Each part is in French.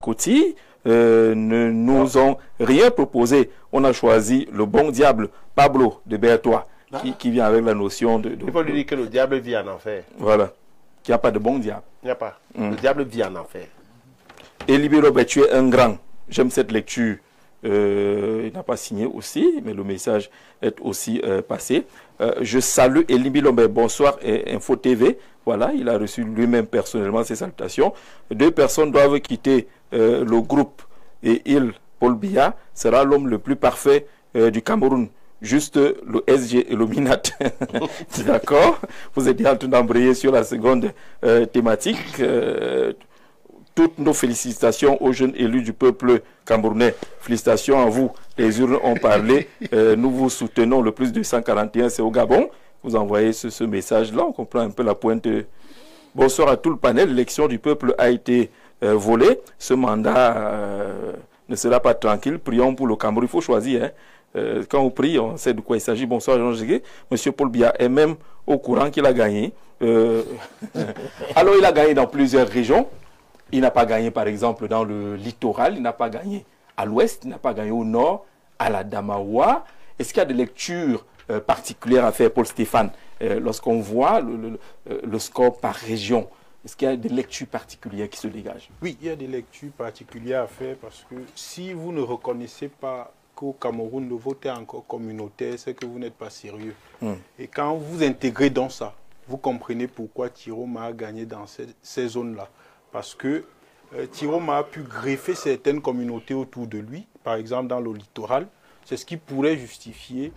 Koti ne nous ont rien proposé. On a choisi le bon diable, Pablo de Bertois, qui vient avec la notion de... Il faut lui dire que le diable vit en enfer. Voilà. Qu'il n'y a pas de bon diable. Il n'y a pas. Le diable vit en enfer. Et Libé Robert, tu es un grand. J'aime cette lecture. Il n'a pas signé aussi, mais le message est aussi passé. Je salue Elimbi Lombe, bonsoir, Info TV. Voilà, il a reçu lui-même personnellement ses salutations. 2 personnes doivent quitter le groupe et il, Paul Biya, sera l'homme le plus parfait du Cameroun. Juste le SG et le Minat. D'accord? Vous êtes en train d'embrayer sur la seconde thématique. Toutes nos félicitations aux jeunes élus du peuple camerounais. Félicitations à vous. Les urnes ont parlé. Nous vous soutenons. Le plus de 141, c'est au Gabon. Vous envoyez ce message-là. On comprend un peu la pointe. Bonsoir à tout le panel. L'élection du peuple a été volée. Ce mandat ne sera pas tranquille. Prions pour le Cameroun. Il faut choisir. Quand on prie, on sait de quoi il s'agit. Bonsoir, Jean Jégué. Monsieur Paul Biya est même au courant qu'il a gagné. Alors, il a gagné dans plusieurs régions. Il n'a pas gagné, par exemple, dans le littoral. Il n'a pas gagné à l'ouest. Il n'a pas gagné au nord, à la Damawa. Est-ce qu'il y a des lectures particulières à faire, Paul Stéphane, lorsqu'on voit le score par région? Est-ce qu'il y a des lectures particulières qui se dégagent? Oui, il y a des lectures particulières à faire parce que si vous ne reconnaissez pas qu'au Cameroun, le vote est encore communautaire, c'est que vous n'êtes pas sérieux. Et quand vous intégrez dans ça, vous comprenez pourquoi Tiroma a gagné dans ces zones-là. Parce que Tiroma a pu greffer certaines communautés autour de lui, par exemple dans le littoral. C'est ce qui pourrait justifier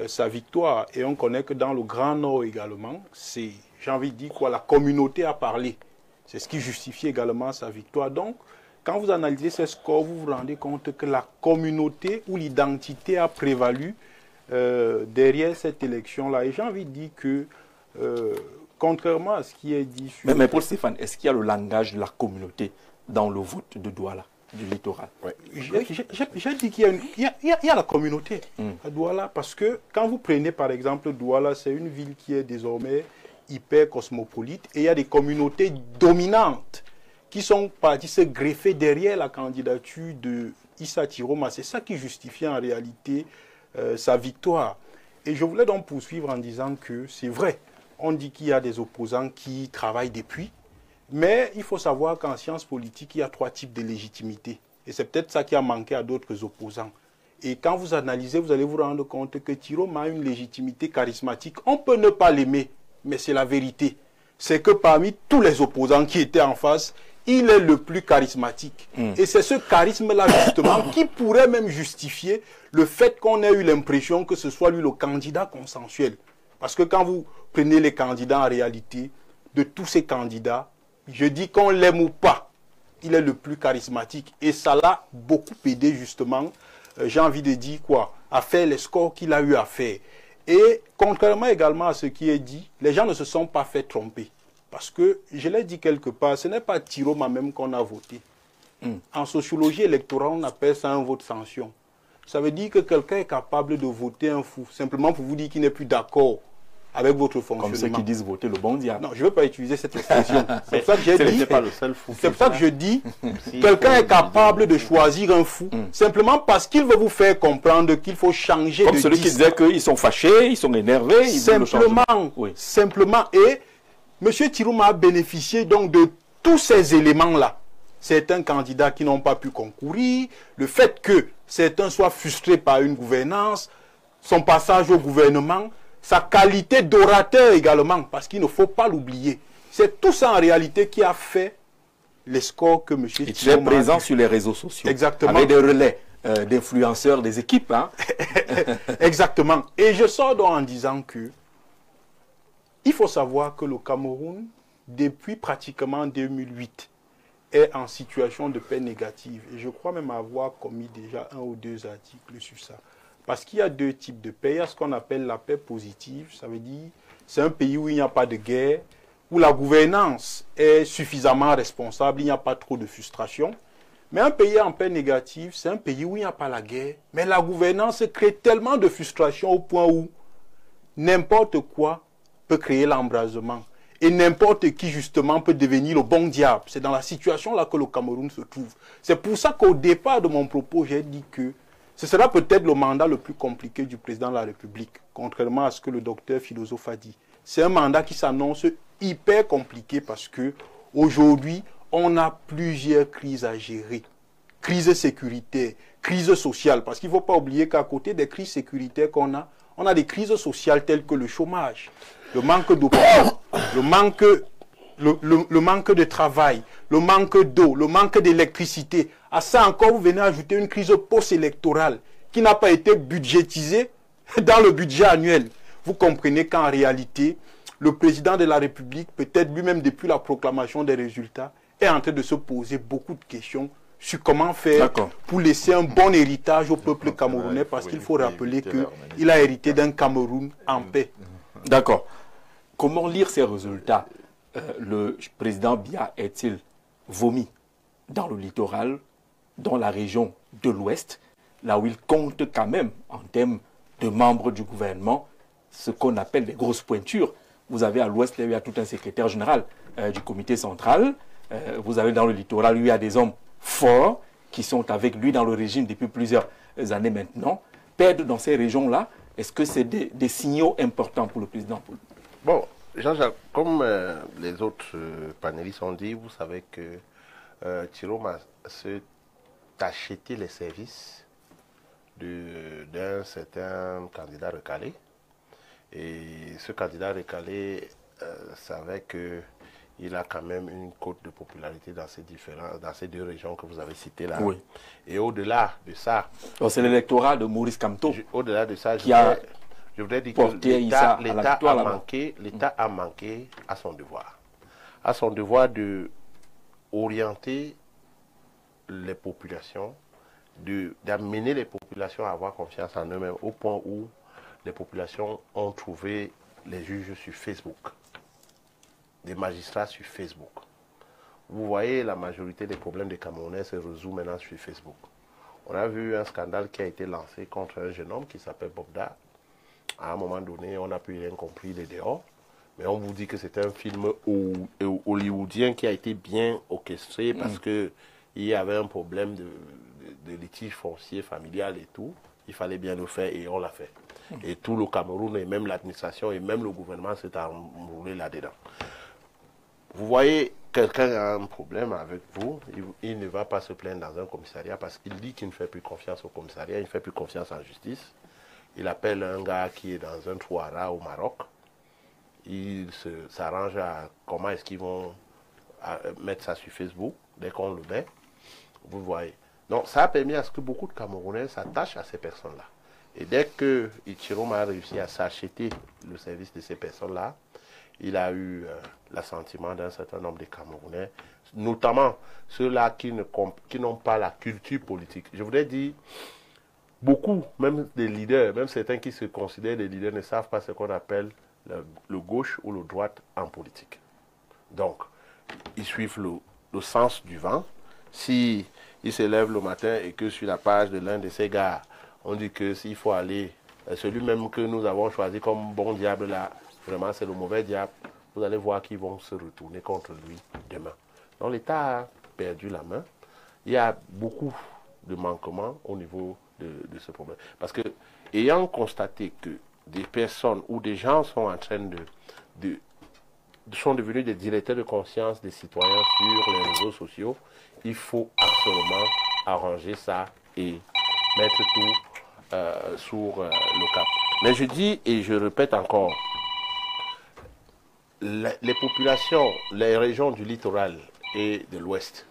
sa victoire. Et on connaît que dans le Grand Nord également, c'est, j'ai envie de dire quoi, la communauté a parlé. C'est ce qui justifie également sa victoire. Donc, quand vous analysez ces scores, vous vous rendez compte que la communauté ou l'identité a prévalu derrière cette élection-là. Et j'ai envie de dire que... contrairement à ce qui est dit sur... Mais Paul Stéphane, est-ce qu'il y a le langage de la communauté dans le vote de Douala, du littoral? Ouais. J'ai dit qu'il y a la communauté à Douala, parce que quand vous prenez par exemple Douala, c'est une ville qui est désormais hyper cosmopolite, et il y a des communautés dominantes qui sont parties se greffer derrière la candidature de Issa Tiroma. C'est ça qui justifie en réalité sa victoire. Et je voulais donc poursuivre en disant que c'est vrai, on dit qu'il y a des opposants qui travaillent depuis, mais il faut savoir qu'en sciences politiques, il y a 3 types de légitimité. Et c'est peut-être ça qui a manqué à d'autres opposants. Et quand vous analysez, vous allez vous rendre compte que Tiroma a une légitimité charismatique. On peut ne pas l'aimer, mais c'est la vérité. C'est que parmi tous les opposants qui étaient en face, il est le plus charismatique. Et c'est ce charisme-là, justement, qui pourrait même justifier le fait qu'on ait eu l'impression que ce soit lui le candidat consensuel. Parce que quand vous prenez les candidats en réalité, de tous ces candidats, je dis qu'on l'aime ou pas, il est le plus charismatique. Et ça l'a beaucoup aidé justement, j'ai envie de dire quoi, à faire les scores qu'il a eu à faire. Et contrairement également à ce qui est dit, les gens ne se sont pas fait tromper. Parce que, je l'ai dit quelque part, ce n'est pas Tiroma même qu'on a voté. En sociologie électorale, on appelle ça un vote sanction. Ça veut dire que quelqu'un est capable de voter un fou, simplement pour vous dire qu'il n'est plus d'accord avec votre fonctionnement. Comme ceux qui disent voter le bon diable. Non, je ne veux pas utiliser cette expression. C'est pour ça que j'ai dit... pas le seul fou. C'est pour ça que je dis, quelqu'un est capable de choisir un fou, simplement parce qu'il veut vous faire comprendre qu'il faut changer comme de celui qui disait qu'ils sont fâchés, ils sont énervés, ils veulent le changement. Oui. Simplement. Et M. Tiroma a bénéficié donc de tous ces éléments-là. Certains candidats qui n'ont pas pu concourir, le fait que certains soient frustrés par une gouvernance, son passage au gouvernement, sa qualité d'orateur également, parce qu'il ne faut pas l'oublier. C'est tout ça en réalité qui a fait les scores que M. Il est très présent sur les réseaux sociaux. Exactement. Avec des relais d'influenceurs des équipes. Hein. Exactement. Et je sors donc en disant que il faut savoir que le Cameroun, depuis pratiquement 2008, est en situation de paix négative. Et je crois même avoir commis déjà 1 ou 2 articles sur ça. Parce qu'il y a 2 types de paix. Il y a ce qu'on appelle la paix positive. Ça veut dire c'est un pays où il n'y a pas de guerre, où la gouvernance est suffisamment responsable, il n'y a pas trop de frustration. Mais un pays en paix négative, c'est un pays où il n'y a pas la guerre, mais la gouvernance crée tellement de frustration au point où n'importe quoi peut créer l'embrasement. Et n'importe qui, justement, peut devenir le bon diable. C'est dans la situation là que le Cameroun se trouve. C'est pour ça qu'au départ de mon propos, j'ai dit que ce sera peut-être le mandat le plus compliqué du président de la République, contrairement à ce que le docteur philosophe a dit. C'est un mandat qui s'annonce hyper compliqué parce que aujourd'hui, on a plusieurs crises à gérer. Crise sécuritaire, crise sociale, parce qu'il ne faut pas oublier qu'à côté des crises sécuritaires qu'on a, on a des crises sociales telles que le chômage, le manque d'opinion, le manque de travail, le manque d'eau, le manque d'électricité. À ça encore, vous venez ajouter une crise post-électorale qui n'a pas été budgétisée dans le budget annuel. Vous comprenez qu'en réalité, le président de la République, peut-être lui-même depuis la proclamation des résultats, est en train de se poser beaucoup de questions sur comment faire pour laisser un bon héritage au peuple camerounais, parce qu'il faut rappeler qu'il a hérité d'un Cameroun en paix. D'accord. Comment lire ces résultats? Le président Biya est-il vomi dans le littoral, dans la région de l'Ouest, là où il compte quand même, en termes de membres du gouvernement, ce qu'on appelle les grosses pointures? Vous avez à l'Ouest, il y a tout un secrétaire général du comité central. Vous avez dans le littoral, il y a des hommes forts qui sont avec lui dans le régime depuis plusieurs années maintenant. Perdre dans ces régions-là, est-ce que c'est des signaux importants pour le président? Bon, Jean-Jacques, comme les autres panélistes ont dit, vous savez que Tirome a acheté les services d'un certain candidat recalé. Et ce candidat recalé savait qu'il a quand même une cote de popularité dans ces deux régions que vous avez citées là. Oui. Et au-delà de ça... C'est l'électorat de Maurice Kamto. Au-delà de ça, je voudrais dire que l'État a manqué à son devoir. À son devoir d'orienter les populations, d'amener les populations à avoir confiance en eux-mêmes au point où les populations ont trouvé les juges sur Facebook, des magistrats sur Facebook. Vous voyez, la majorité des problèmes des Camerounais se résout maintenant sur Facebook. On a vu un scandale qui a été lancé contre un jeune homme qui s'appelle Bobda. À un moment donné, on n'a plus rien compris, il est dehors. Mais on vous dit que c'est un film hollywoodien qui a été bien orchestré parce qu'il y avait un problème de litige foncier familial et tout. Il fallait bien le faire et on l'a fait. Et tout le Cameroun et même l'administration et même le gouvernement s'est enroulé là-dedans. Vous voyez, quelqu'un a un problème avec vous, il ne va pas se plaindre dans un commissariat parce qu'il dit qu'il ne fait plus confiance au commissariat, il ne fait plus confiance en justice. Il appelle un gars qui est dans un trou à rats au Maroc. Il s'arrange à comment est-ce qu'ils vont mettre ça sur Facebook dès qu'on le met. Vous voyez. Donc ça a permis à ce que beaucoup de Camerounais s'attachent à ces personnes-là. Et dès que Tirome a réussi à s'acheter le service de ces personnes-là, il a eu l'assentiment d'un certain nombre de Camerounais, notamment ceux-là qui n'ont pas la culture politique. Je voudrais dire, beaucoup, même des leaders, même certains qui se considèrent des leaders, ne savent pas ce qu'on appelle le gauche ou le droite en politique. Donc, ils suivent le sens du vent. Si ils se lèvent le matin et que sur la page de l'un de ces gars, on dit que s'il faut aller, celui même que nous avons choisi comme bon diable là, vraiment c'est le mauvais diable, vous allez voir qu'ils vont se retourner contre lui demain. Donc l'État a perdu la main. Il y a beaucoup de manquements au niveau de ce problème. Parce que, ayant constaté que des personnes ou des gens sont en train sont devenus des directeurs de conscience des citoyens sur les réseaux sociaux, il faut absolument arranger ça et mettre tout sur le cap. Mais je dis et je répète encore, les populations, les régions du littoral et de l'Ouest,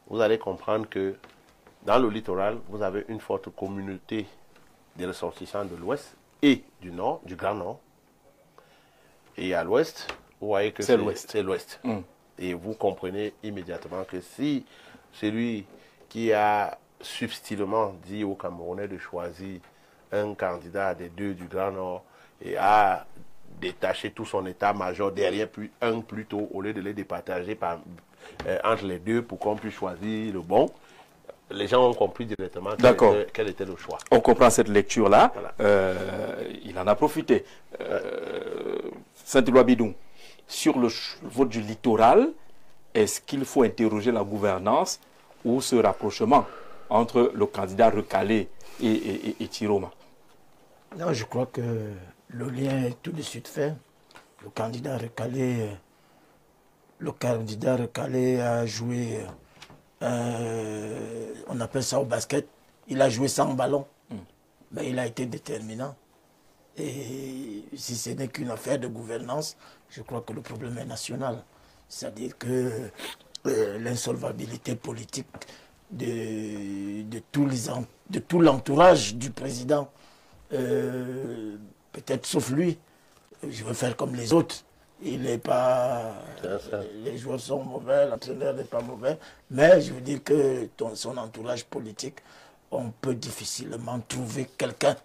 vous allez comprendre que dans le littoral, vous avez une forte communauté des ressortissants de l'Ouest et du Nord, du Grand Nord. Et à l'Ouest, vous voyez que c'est l'Ouest. Et vous comprenez immédiatement que si celui qui a subtilement dit aux Camerounais de choisir un candidat des deux du Grand Nord et a détaché tout son état-major derrière un plutôt au lieu de les départager entre les deux pour qu'on puisse choisir le bon, les gens ont compris directement quel était le choix. On comprend cette lecture-là. Voilà. Il en a profité. Saint-Éloi Bidou, sur le vote du littoral, est-ce qu'il faut interroger la gouvernance ou ce rapprochement entre le candidat recalé et Tiroma? Non, je crois que le lien est tout de suite fait. Le candidat recalé a joué, on appelle ça au basket, il a joué sans ballon, mais il a été déterminant. Et si ce n'est qu'une affaire de gouvernance, je crois que le problème est national. C'est-à-dire que l'insolvabilité politique de tout l'entourage du président, peut-être sauf lui, je veux faire comme les autres. Il n'est pas... Les joueurs sont mauvais, l'entraîneur n'est pas mauvais, mais je veux dire que son entourage politique, on peut difficilement trouver quelqu'un,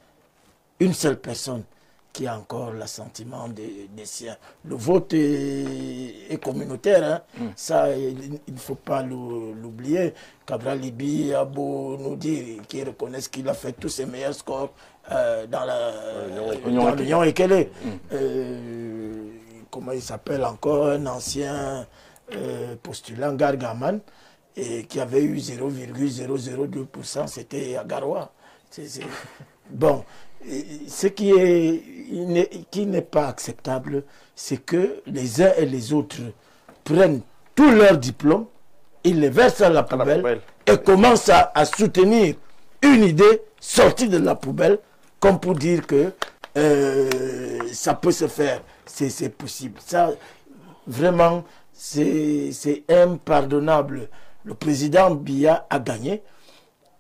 une seule personne, qui a encore l'assentiment des siens. Le vote est communautaire, hein. Ça, il ne faut pas l'oublier. Cabral Libi a beau nous dire qu'il reconnaît qu'il a fait tous ses meilleurs scores dans l'Union Ekele. Comment il s'appelle encore, un ancien postulant, Gargaman, et qui avait eu 0,002%, c'était à Garoua. Bon, ce qui n'est pas acceptable, c'est que les uns et les autres prennent tous leurs diplômes, ils les versent à la poubelle et commencent à soutenir une idée sortie de la poubelle, comme pour dire que ça peut se faire, c'est possible. Ça, vraiment, c'est impardonnable. Le président Biya a gagné.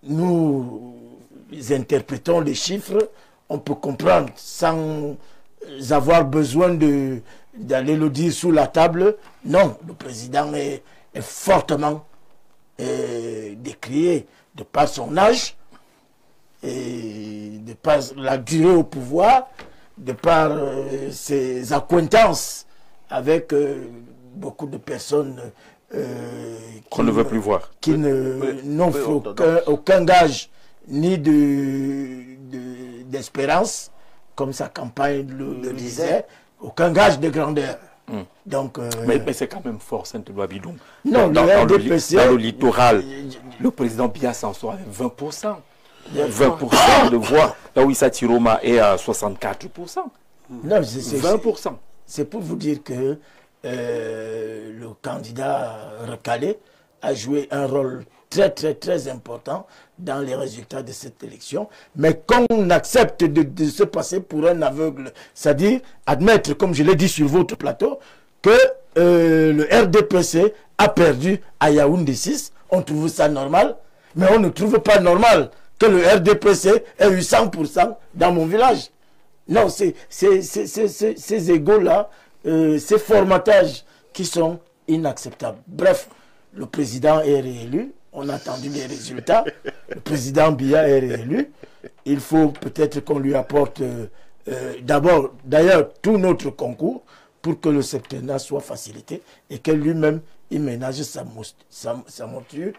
Nous interprétons les chiffres, on peut comprendre sans avoir besoin d'aller le dire sous la table. Non, le président est fortement décrié de par son âge, et de par la durée au pouvoir, de par ses acquaintances avec beaucoup de personnes qu'on ne veut plus voir, qui n'ont aucun gage ni d'espérance, comme sa campagne le disait, aucun gage de grandeur. Donc, mais c'est quand même fort, Saint-Éloi-Bidon. Non, dans le littoral, le président Biya s'en sort avec 20%. 20% de voix, là où Issa Tiroma est à 64%. Non, 20%. C'est pour vous dire que le candidat recalé a joué un rôle très, très, très important dans les résultats de cette élection. Mais qu'on accepte de se passer pour un aveugle, c'est-à-dire admettre, comme je l'ai dit sur votre plateau, que le RDPC a perdu à Yaoundé 6, on trouve ça normal, mais on ne trouve pas normal que le RDPC ait eu 100% dans mon village. Non, c'est ces égos-là, ces formatages qui sont inacceptables. Bref, le président est réélu, on a attendu les résultats, le président Biya est réélu, il faut peut-être qu'on lui apporte d'abord, d'ailleurs, tout notre concours pour que le septennat soit facilité et que lui-même, il ménage sa monture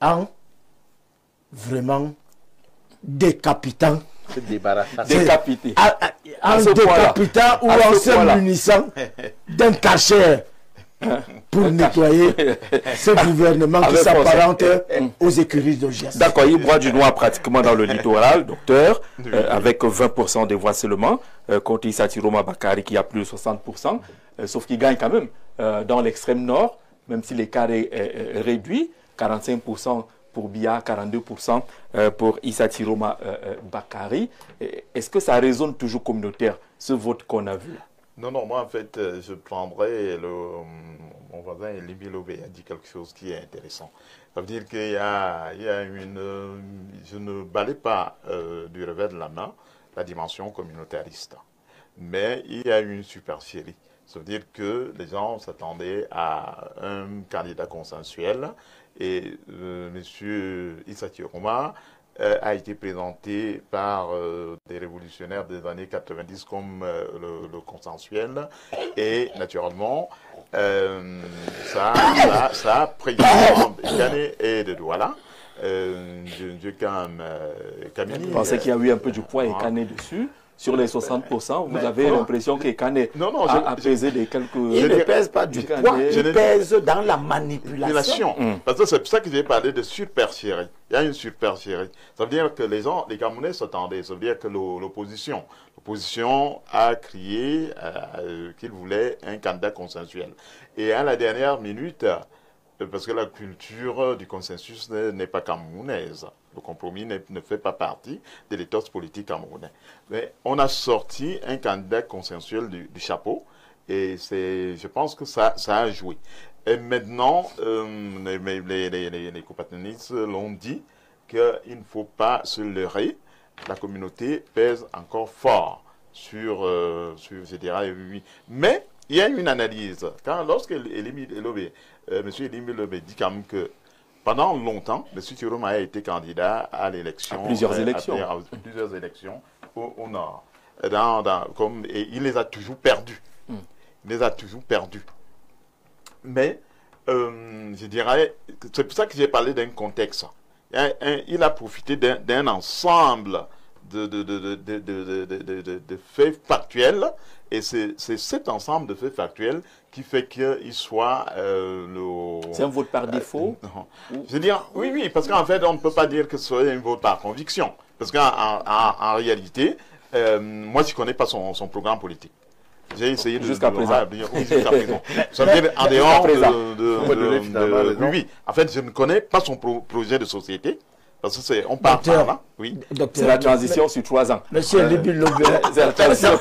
en vraiment décapitant. Décapité. En décapitant ou en se munissant d'un cachet pour nettoyer ce gouvernement qui s'apparente aux écuries de GS. D'accord, il boit du noir pratiquement dans le littoral, docteur, avec 20% des voix seulement, contre Issa Tiroma Bakari qui a plus de 60%, sauf qu'il gagne quand même dans l'extrême nord, même si l'écart est réduit, 45% pour Biya, 42% pour Issa Tiroma Bakari. Est-ce que ça résonne toujours communautaire, ce vote qu'on a vu? Non, moi en fait, je prendrais mon voisin Libi Lobé a dit quelque chose qui est intéressant. Ça veut dire qu'il y a une... je ne balaye pas du revers de la main la dimension communautariste. Mais il y a une supercherie. Ça veut dire que les gens s'attendaient à un candidat consensuel et M. Issa Tiroma a été présenté par des révolutionnaires des années 90 comme le consensuel et naturellement ça a président Kane et de Douala. Je pensais qu'il y a eu un peu du poids et Kane dessus. sur les 60%, vous avez l'impression que Kane a pesé des quelques... Il ne pèse pas du poids, il pèse dans la manipulation. Parce que c'est pour ça que j'ai parlé de supercherie. Il y a une supercherie. Ça veut dire que les Camerounais s'attendaient. Ça veut dire que l'opposition a crié qu'il voulait un candidat consensuel. Et à la dernière minute, parce que la culture du consensus n'est pas camerounaise, le compromis ne fait pas partie de l'éthos politique camerounais. Mais on a sorti un candidat consensuel du chapeau, et je pense que ça a joué. Et maintenant, les compatriotes l'ont dit qu'il ne faut pas se leurrer. La communauté pèse encore fort sur je dirais, oui. Mais il y a une analyse. Lorsque M. Elimbi Lobé dit quand même que pendant longtemps, M. Chiroma a été candidat à l'élection. À plusieurs élections. À plusieurs élections au Nord. Et il les a toujours perdus. Il les a toujours perdus. Mais, je dirais, c'est pour ça que j'ai parlé d'un contexte. Il a profité d'un ensemble de faits factuels, et c'est cet ensemble de faits factuels qui fait qu'il soit C'est un vote par défaut Je veux dire, oui, parce qu'en fait, on ne peut pas dire que ce soit un vote par conviction. Parce qu'en réalité, moi, je ne connais pas son programme politique. J'ai essayé jusqu'à présent. Ça veut dire en dehors oui. En fait, je ne connais pas son projet de société. Parce que on part par là. Oui. C'est la transition sur 3 ans. Monsieur Elimbi Lobé. C'est la transition.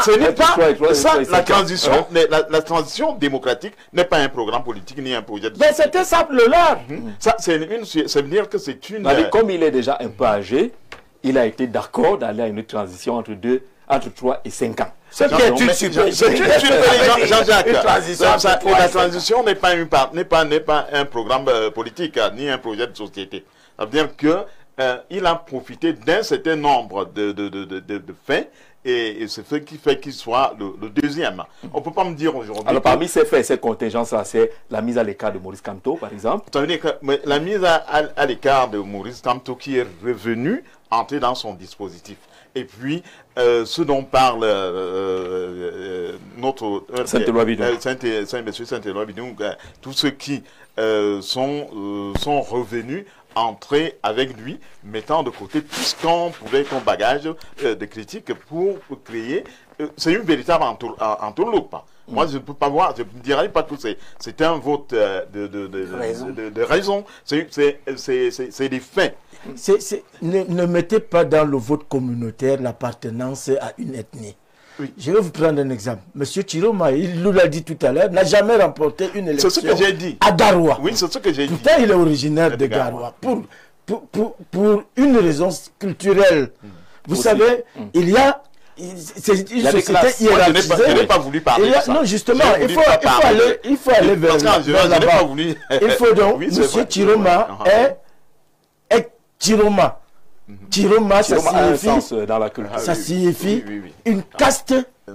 Ce n'est pas ça, la transition. La transition démocratique n'est pas un programme politique ni un projet de société. Mais c'était simple là. Ça, c'est dire que c'est une. Comme il est déjà un peu âgé, il a été d'accord d'aller à une transition entre 3 et 5 ans. C'est bien une Jean-Jacques. La transition n'est pas un programme politique ni un projet de société. Ça veut dire qu'il a profité d'un certain nombre de faits, et c'est ce qui fait qu'il soit le deuxième. On ne peut pas me dire aujourd'hui... Alors parmi ces faits, ces contingences-là, c'est la mise à l'écart de Maurice Kamto, par exemple. Ça veut dire que la mise à l'écart de Maurice Kamto qui est revenu entrer dans son dispositif. Et puis, ce dont parle notre Saint-Éloi Bidou, tous ceux qui sont revenus entrer avec lui, mettant de côté tout ce qu'on pouvait comme bagage de critiques pour créer. C'est une véritable entourloupe. Moi, je ne peux pas voir, je ne dirais pas que c'est un vote de raison. C'est des faits. Ne mettez pas dans le vote communautaire l'appartenance à une ethnie. Oui. Je vais vous prendre un exemple. Monsieur Chiroma, il nous l'a dit tout à l'heure, n'a jamais remporté une élection. C'est ce que j'ai dit. À Garoua. Oui, c'est ce que j'ai dit. Pourtant, il est originaire de Garoua. Pour une raison culturelle. Vous savez, il y a... C'est une société hiérarchisée. Je n'ai pas voulu parler de ça. Non, justement, il faut aller vers là-bas. Il faut donc, monsieur Chiroma est Chiroma. Chiroma, ça signifie une caste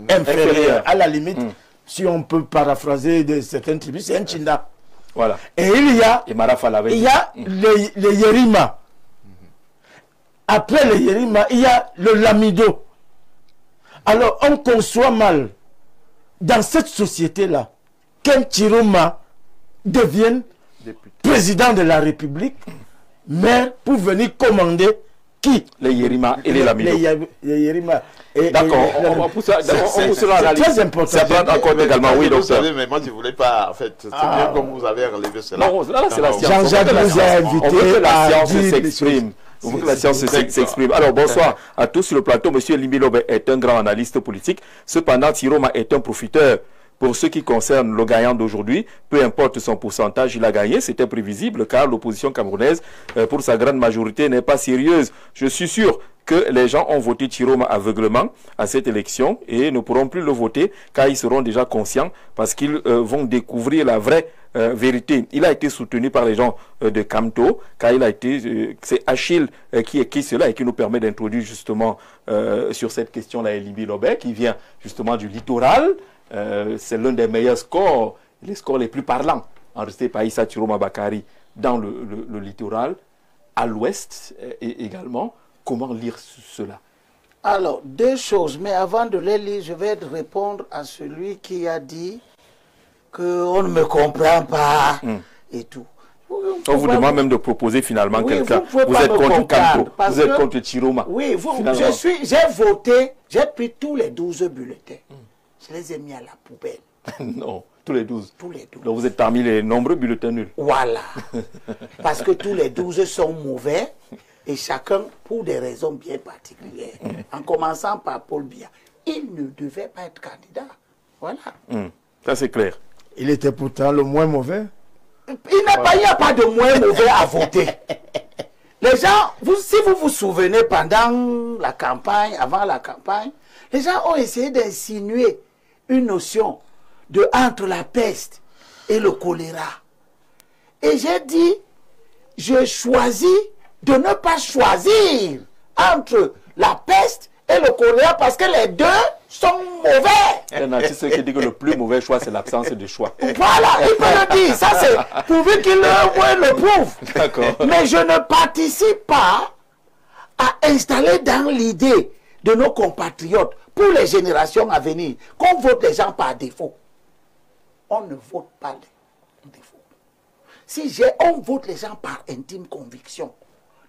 inférieure. À la limite, si on peut paraphraser de certaines tribus, c'est un Chinda. Voilà. Et il y a les Yerima. Après les Yerima, il y a le Lamido. Alors, on conçoit mal, dans cette société-là, qu'un Chiroma devienne président de la République, maire, pour venir commander qui? Les Yerima et les Lamido. Les Yerima. D'accord, on poussera la liste. C'est très important. Ça prend en compte également, oui, vous docteur. savez, mais moi je ne voulais pas, en fait, c'est bien comme vous avez relevé cela. Non, là c'est la science. Jean-Jacques nous a invité. On veut que la science s'exprime. On veut que la science s'exprime. Alors, bonsoir à tous sur le plateau. Monsieur Elimbi Lobé est un grand analyste politique. Cependant, Chiroma est un profiteur. Pour ce qui concerne le gagnant d'aujourd'hui, peu importe son pourcentage, il a gagné. C'était prévisible car l'opposition camerounaise, pour sa grande majorité, n'est pas sérieuse. Je suis sûr que les gens ont voté Chiroma aveuglement à cette élection et ne pourront plus le voter car ils seront déjà conscients parce qu'ils vont découvrir la vraie vérité. Il a été soutenu par les gens de Kamto car c'est Achille qui écrit cela et qui nous permet d'introduire justement sur cette question-là Elimbi Lobé qui vient justement du littoral. C'est l'un des meilleurs scores, les scores les plus parlants entre ces pays, Chiroma Bakari, dans le littoral, à l'ouest également. Comment lire cela? Alors, deux choses, mais avant de les lire, je vais répondre à celui qui a dit qu'on ne me comprend pas et tout. On vous demande même de proposer finalement Oui, quelqu'un. vous êtes contre Kanto, parce vous êtes que- contre Chiroma. Oui, finalement. j'ai voté, j'ai pris tous les 12 bulletins. Je les ai mis à la poubelle, Non, tous les 12. tous les 12. Donc vous êtes parmi les nombreux bulletins nuls. Voilà. Parce que tous les 12 sont mauvais et chacun pour des raisons bien particulières. En commençant par Paul Biya. Il ne devait pas être candidat. Voilà. Ça c'est clair. Il était pourtant le moins mauvais. Il n'y a pas de moins mauvais à voter. Les gens, si vous vous souvenez, pendant la campagne, avant la campagne, les gens ont essayé d'insinuer une notion de entre la peste et le choléra. Et j'ai dit, je choisis de ne pas choisir entre la peste et le choléra parce que les deux sont mauvais. Un artiste qui dit que le plus mauvais choix, c'est l'absence de choix. Voilà, il peut le dire. Ça, c'est pourvu qu'il le prouve. D'accord. Mais je ne participe pas à installer dans l'idée de nos compatriotes, pour les générations à venir, qu'on vote les gens par défaut. On ne vote pas les défauts. On vote les gens par intime conviction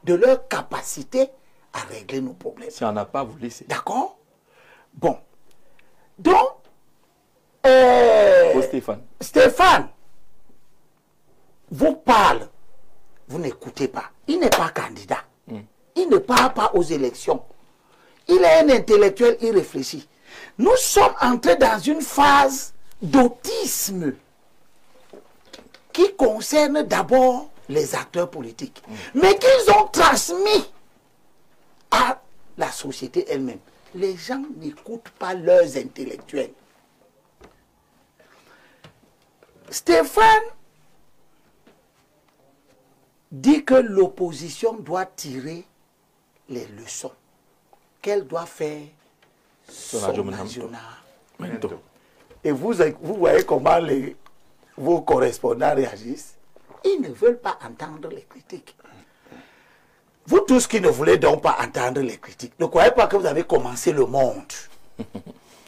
de leur capacité à régler nos problèmes. Si on n'a pas, vous laissez. D'accord? Bon. Donc, Oh, Stéphane. Stéphane vous parle, vous n'écoutez pas. Il n'est pas candidat. Il ne part pas aux élections. Il est un intellectuel irréfléchi. Nous sommes entrés dans une phase d'autisme qui concerne d'abord les acteurs politiques, mais qu'ils ont transmis à la société elle-même. Les gens n'écoutent pas leurs intellectuels. Stéphane dit que l'opposition doit tirer les leçons, qu'elle doit faire son agenda. Et vous voyez comment vos correspondants réagissent. Ils ne veulent pas entendre les critiques. Vous tous qui ne voulez donc pas entendre les critiques, ne croyez pas que vous avez commencé le monde.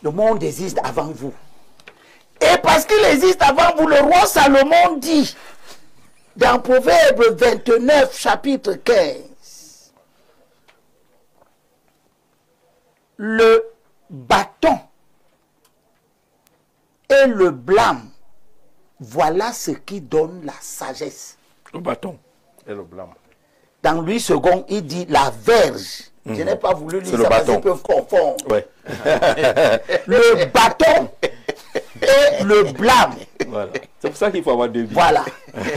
Le monde existe avant vous. Et parce qu'il existe avant vous, le roi Salomon dit, dans Proverbe 29, chapitre 15, le bâton et le blâme, voilà ce qui donne la sagesse. Le bâton. Et le blâme. Dans Louis II, il dit la verge. Je n'ai pas voulu lire C'est le ça parce bâton. qu'ils peuvent confondre. Ouais. Le bâton et le blâme. Voilà. C'est pour ça qu'il faut avoir deux vies. Voilà.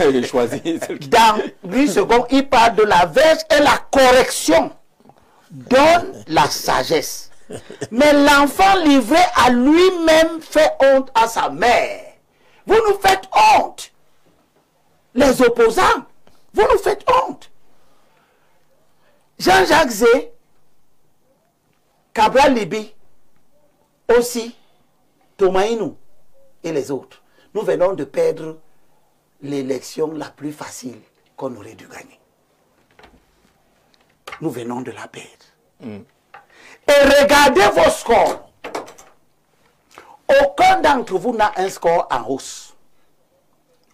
J'ai choisi celle qui... Dans Louis II, il parle de la verge et la correction donne la sagesse. Mais l'enfant livré à lui-même fait honte à sa mère. Vous nous faites honte. Les opposants, vous nous faites honte. Jean-Jacques Zé, Cabral Libi, aussi, Thomas Inou et les autres. Nous venons de perdre l'élection la plus facile qu'on aurait dû gagner. Nous venons de la perdre. Et regardez vos scores. Aucun d'entre vous n'a un score en hausse.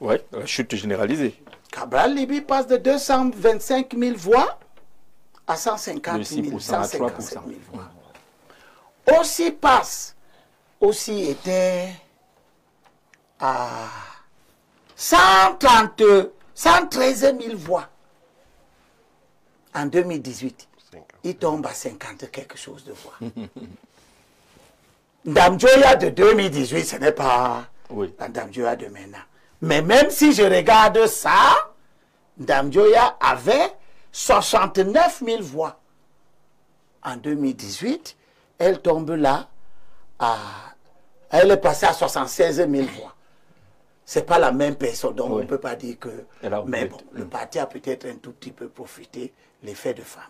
Ouais, la chute généralisée. Cabral Libi passe de 225 000 voix à 150 000, 6% à 157 3%. 000 voix. Aussi passe, aussi était à 113 000 voix en 2018. Il tombe à 50 quelque chose de voix. Ndamjoya de 2018, ce n'est pas Oui. la Ndamjoya de maintenant. Mais même si je regarde ça, Ndamjoya avait 69 000 voix. En 2018, elle tombe là, elle est passée à 76 000 voix. Ce n'est pas la même personne, donc Oui. on ne peut pas dire que... Elle a Mais oublié. bon, le parti a peut-être un tout petit peu profité, l'effet de femme.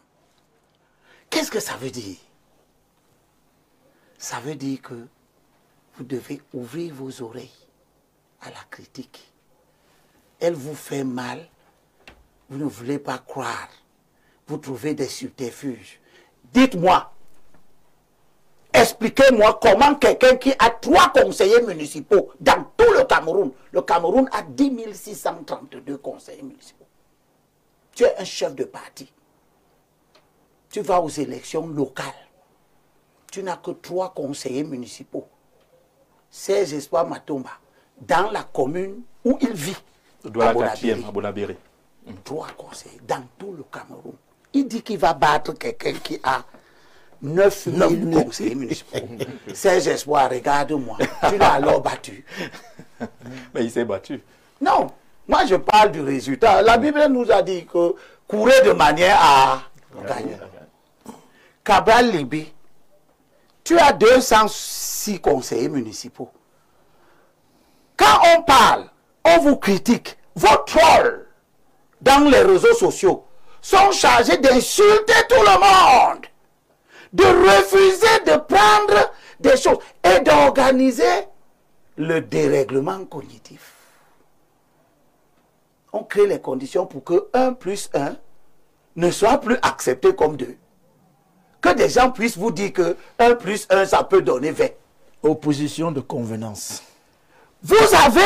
Qu'est-ce que ça veut dire? Ça veut dire que vous devez ouvrir vos oreilles à la critique. Elle vous fait mal, vous ne voulez pas croire. Vous trouvez des subterfuges. Dites-moi, expliquez-moi comment quelqu'un qui a 3 conseillers municipaux dans tout le Cameroun a 10 632 conseillers municipaux. Tu es un chef de parti. Tu vas aux élections locales. Tu n'as que 3 conseillers municipaux. Serge Espoir Matomba, dans la commune où il vit. Douala 4e, à Bonabéry. 3 conseillers dans tout le Cameroun. Il dit qu'il va battre quelqu'un qui a 9 000 conseillers municipaux. Serge Espoir, regarde-moi. Tu l'as alors battu. Mais il s'est battu. Non, moi je parle du résultat. La Bible nous a dit que courir de manière à gagner. Cabral Libi, tu as 206 conseillers municipaux. Quand on parle, on vous critique. Vos trolls dans les réseaux sociaux sont chargés d'insulter tout le monde, de refuser de prendre des choses et d'organiser le dérèglement cognitif. On crée les conditions pour que 1 plus 1 ne soit plus accepté comme 2. Que des gens puissent vous dire que 1 plus 1, ça peut donner 20. Opposition de convenance. Vous avez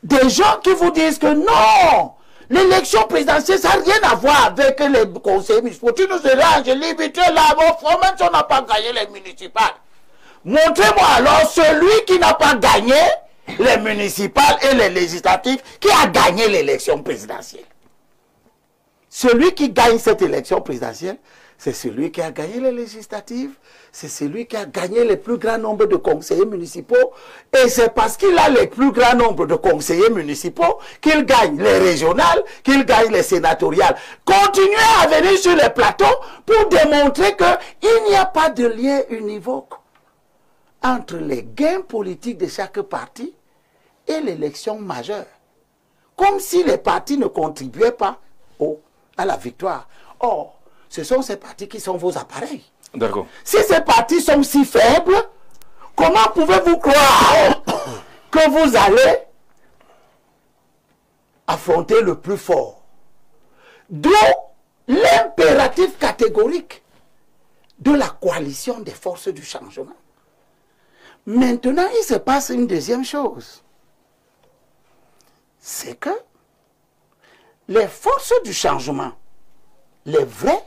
des gens qui vous disent que non, l'élection présidentielle, ça n'a rien à voir avec les conseils municipaux. Tu nous diras, Angélique, tu es là, même si on n'a pas gagné les municipales. Montrez-moi alors celui qui n'a pas gagné les municipales et les législatives, qui a gagné l'élection présidentielle. Celui qui gagne cette élection présidentielle, c'est celui qui a gagné les législatives, c'est celui qui a gagné le plus grand nombre de conseillers municipaux, et c'est parce qu'il a le plus grand nombre de conseillers municipaux qu'il gagne les régionales, qu'il gagne les sénatoriales. Continuez à venir sur les plateaux pour démontrer qu'il n'y a pas de lien univoque entre les gains politiques de chaque parti et l'élection majeure. Comme si les partis ne contribuaient pas à la victoire. Or, ce sont ces partis qui sont vos appareils. D'accord. Si ces partis sont si faibles, comment pouvez-vous croire que vous allez affronter le plus fort? D'où l'impératif catégorique de la coalition des forces du changement. Maintenant, il se passe une deuxième chose. C'est que les forces du changement, les vrais,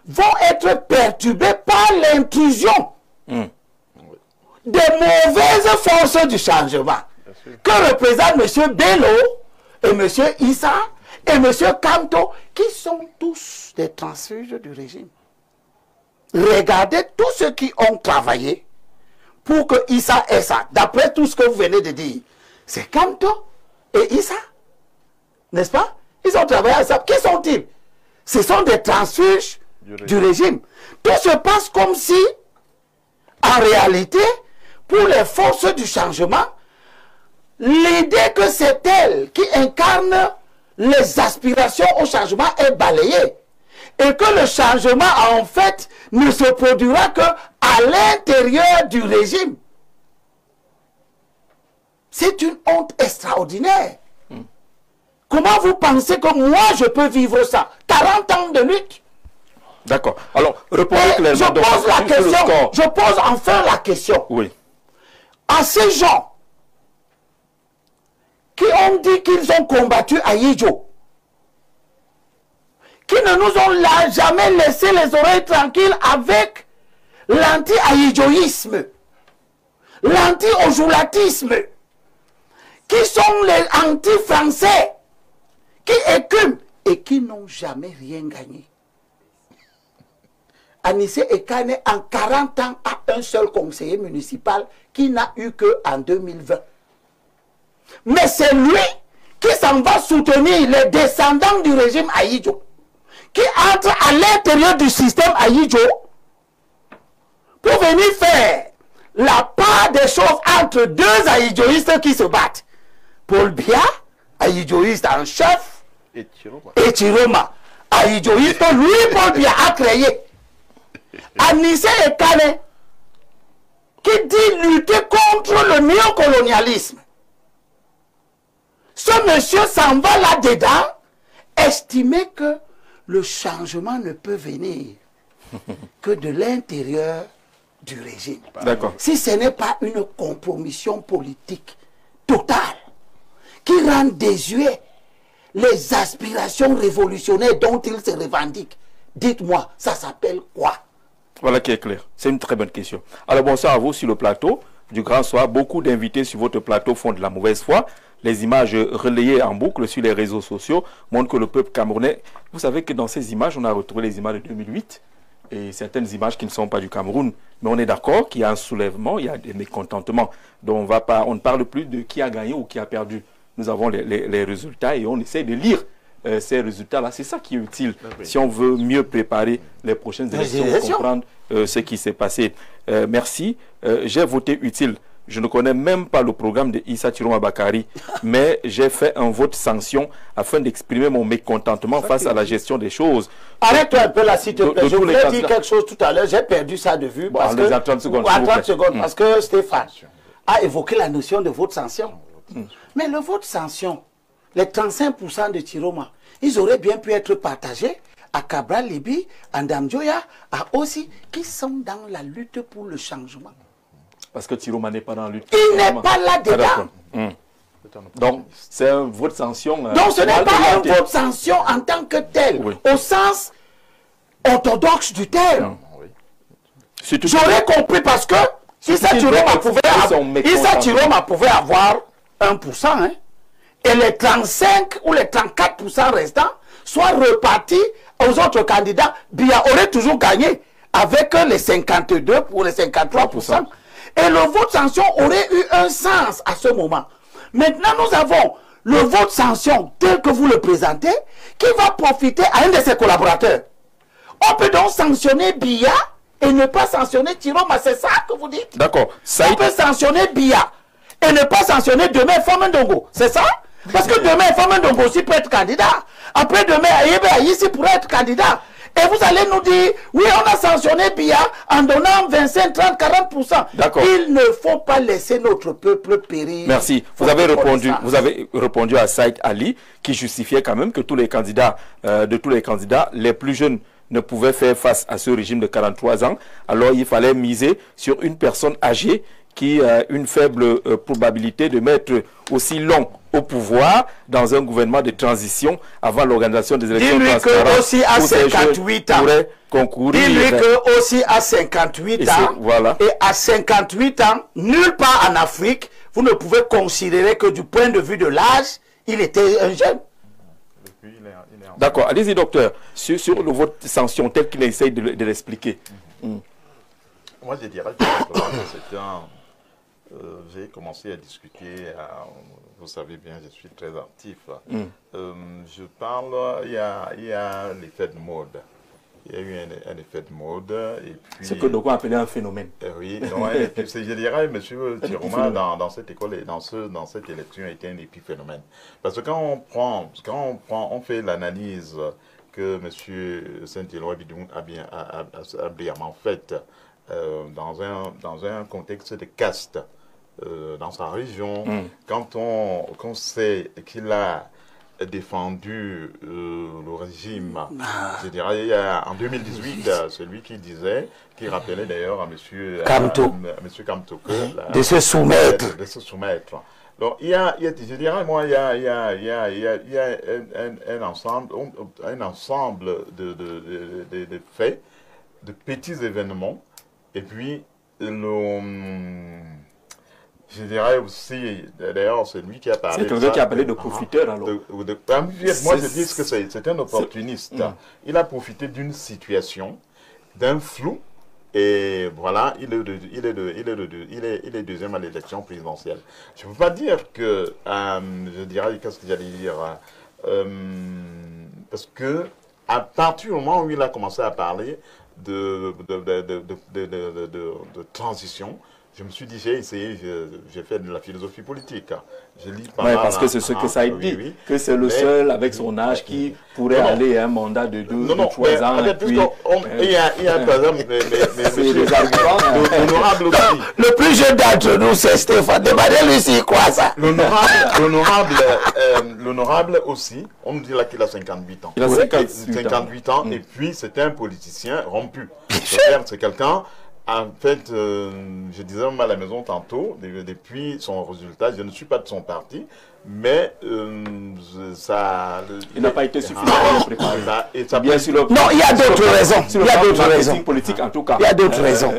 vont être perturbés par l'intrusion des mauvaises forces du changement que représentent M. Bello et M. Issa et M. Kamto, qui sont tous des transfuges du régime. Regardez tous ceux qui ont travaillé pour que Issa ait ça. D'après tout ce que vous venez de dire, c'est Kamto et Issa, n'est-ce pas? Ils ont travaillé à ça. Qui sont-ils? Ce sont des transfuges du régime. Tout se passe comme si, en réalité, pour les forces du changement, l'idée que c'est elles qui incarnent les aspirations au changement est balayée. Et que le changement, en fait, ne se produira qu'à l'intérieur du régime. C'est une honte extraordinaire. Comment vous pensez que moi, je peux vivre ça? 40 ans de lutte. D'accord. Alors, répondez clairement. Je pose enfin la question. Oui. À ces gens qui ont dit qu'ils ont combattu Ahidjo, qui ne nous ont jamais laissé les oreilles tranquilles avec l'anti-ahidjoïsme, l'anti-ojoulatisme, qui sont les anti-français, qui écument et qui n'ont jamais rien gagné. Anissé Ekane, en 40 ans, a un seul conseiller municipal qui n'a eu qu'en 2020. Mais c'est lui qui s'en va soutenir les descendants du régime Ahidjo, qui entrent à l'intérieur du système Ahidjo pour venir faire la part des choses entre deux ahidjoïstes qui se battent. Paul Biya, ahidjoïste en chef, et Chiroma, ahidjoïste, lui, Paul Biya a créé. Anissé Ekane, qui dit lutter contre le néocolonialisme. Ce monsieur s'en va là-dedans, estimer que le changement ne peut venir que de l'intérieur du régime. D'accord. Si ce n'est pas une compromission politique totale qui rend désuet les aspirations révolutionnaires dont il se revendique, dites-moi, ça s'appelle quoi? Voilà qui est clair. C'est une très bonne question. Alors bonsoir à vous sur le plateau du Grand Soir. Beaucoup d'invités sur votre plateau font de la mauvaise foi. Les images relayées en boucle sur les réseaux sociaux montrent que le peuple camerounais... Vous savez que dans ces images, on a retrouvé les images de 2008 et certaines images qui ne sont pas du Cameroun. Mais on est d'accord qu'il y a un soulèvement, il y a des mécontentements. Donc on ne parle plus de qui a gagné ou qui a perdu. Nous avons les résultats et on essaie de lire ces résultats-là. C'est ça qui est utile si on veut mieux préparer les prochaines élections, comprendre ce qui s'est passé. Merci. J'ai voté utile. Je ne connais même pas le programme de Issa Chiroma Bakari, mais j'ai fait un vote sanction afin d'exprimer mon mécontentement face à la gestion des choses. Arrête-toi un peu là, s'il te plaît. Je voulais dire quelque chose tout à l'heure, j'ai perdu ça de vue. Parce que, 30 secondes, parce que Stéphane a évoqué la notion de vote sanction. Mais le vote sanction, les 35% de Chiroma, ils auraient bien pu être partagés à Cabral Libi, à Ndamjoya, à Ossi, qui sont dans la lutte pour le changement. Parce que Chiroma n'est pas dans la lutte. Il n'est pas là-dedans. Donc, c'est un vote sanction. Donc, ce n'est pas un vote sanction en tant que tel, au sens orthodoxe du terme. J'aurais compris parce que Issa Chiroma pouvait avoir 1%, hein, et les 35 ou les 34% restants soient repartis aux autres candidats. Biya aurait toujours gagné avec les 52 pour les 53%. Et le vote sanction aurait eu un sens à ce moment. Maintenant, nous avons le vote sanction tel que vous le présentez, qui va profiter à un de ses collaborateurs. On peut donc sanctionner Biya et ne pas sanctionner Chiroma, c'est ça que vous dites? D'accord. On peut sanctionner Biya et ne pas sanctionner demain Famendongo, c'est ça? Parce que demain Famendongo aussi peut être candidat. Après demain Ayebe Aïssi pourrait être candidat. Et vous allez nous dire, oui, on a sanctionné Biya en donnant 25, 30, 40%. Il ne faut pas laisser notre peuple périr. Merci. Vous avez répondu à Saïd Ali, qui justifiait quand même que tous les candidats, les plus jeunes ne pouvaient faire face à ce régime de 43 ans. Alors il fallait miser sur une personne âgée qui a une faible probabilité de mettre aussi long au pouvoir dans un gouvernement de transition avant l'organisation des élections transparentes. Dis-lui que aussi à 58 ans, dis-lui que aussi à 58 ans, voilà. Et à 58 ans, nulle part en Afrique, vous ne pouvez considérer que du point de vue de l'âge, il était un jeune. D'accord, allez-y docteur, sur le vote sanction tel qu'il essaye de l'expliquer. Moi je dirais que c'est un... j'ai commencé à discuter, vous savez bien, je suis très actif. Je parle, il y a l'effet de mode. Il y a eu un effet de mode. C'est que donc on appelait un phénomène. Oui, non, je dirais, M. Chiroma, dans cette école et dans cette élection, était un épiphénomène. Parce que quand on fait l'analyse que M. Saint-Éloi Bidou a brillamment faite dans un contexte de caste, dans sa région, quand on sait qu'il a défendu le régime, je dirais, en 2018, celui qui rappelait d'ailleurs à M. Kamto de se soumettre. Donc, je dirais, moi, il y a un ensemble de faits, de petits événements, et puis je dirais aussi, d'ailleurs, c'est lui qui a parlé. C'est quelqu'un qui a parlé de profiteur, alors. Moi, je dis que c'est un opportuniste. Il a profité d'une situation, d'un flou, et voilà, il est deuxième à l'élection présidentielle. Je ne peux pas dire que, je dirais, qu'est-ce que j'allais dire, parce que à partir du moment où il a commencé à parler de transition, je me suis dit, j'ai essayé, j'ai fait de la philosophie politique. Je lis pas mal, parce que c'est ce que ça a dit, que c'est le seul avec son âge qui pourrait aller à un mandat de 2 ou 3 ans. Il y a par exemple, l'honorable aussi. Le plus jeune d'entre nous, c'est Stéphane. Demandez-lui si quoi ça. L'honorable aussi, on me dit là qu'il a 58 ans. Il a 58 ans, et puis c'est un politicien rompu. C'est quelqu'un En fait, je disais même à la maison tantôt, depuis son résultat, je ne suis pas de son parti, mais ça... Il n'a pas été suffisamment préparé. Bien sûr. Non, il y a d'autres raisons. Il y a d'autres raisons. Politique, en tout cas. Il y a d'autres raisons.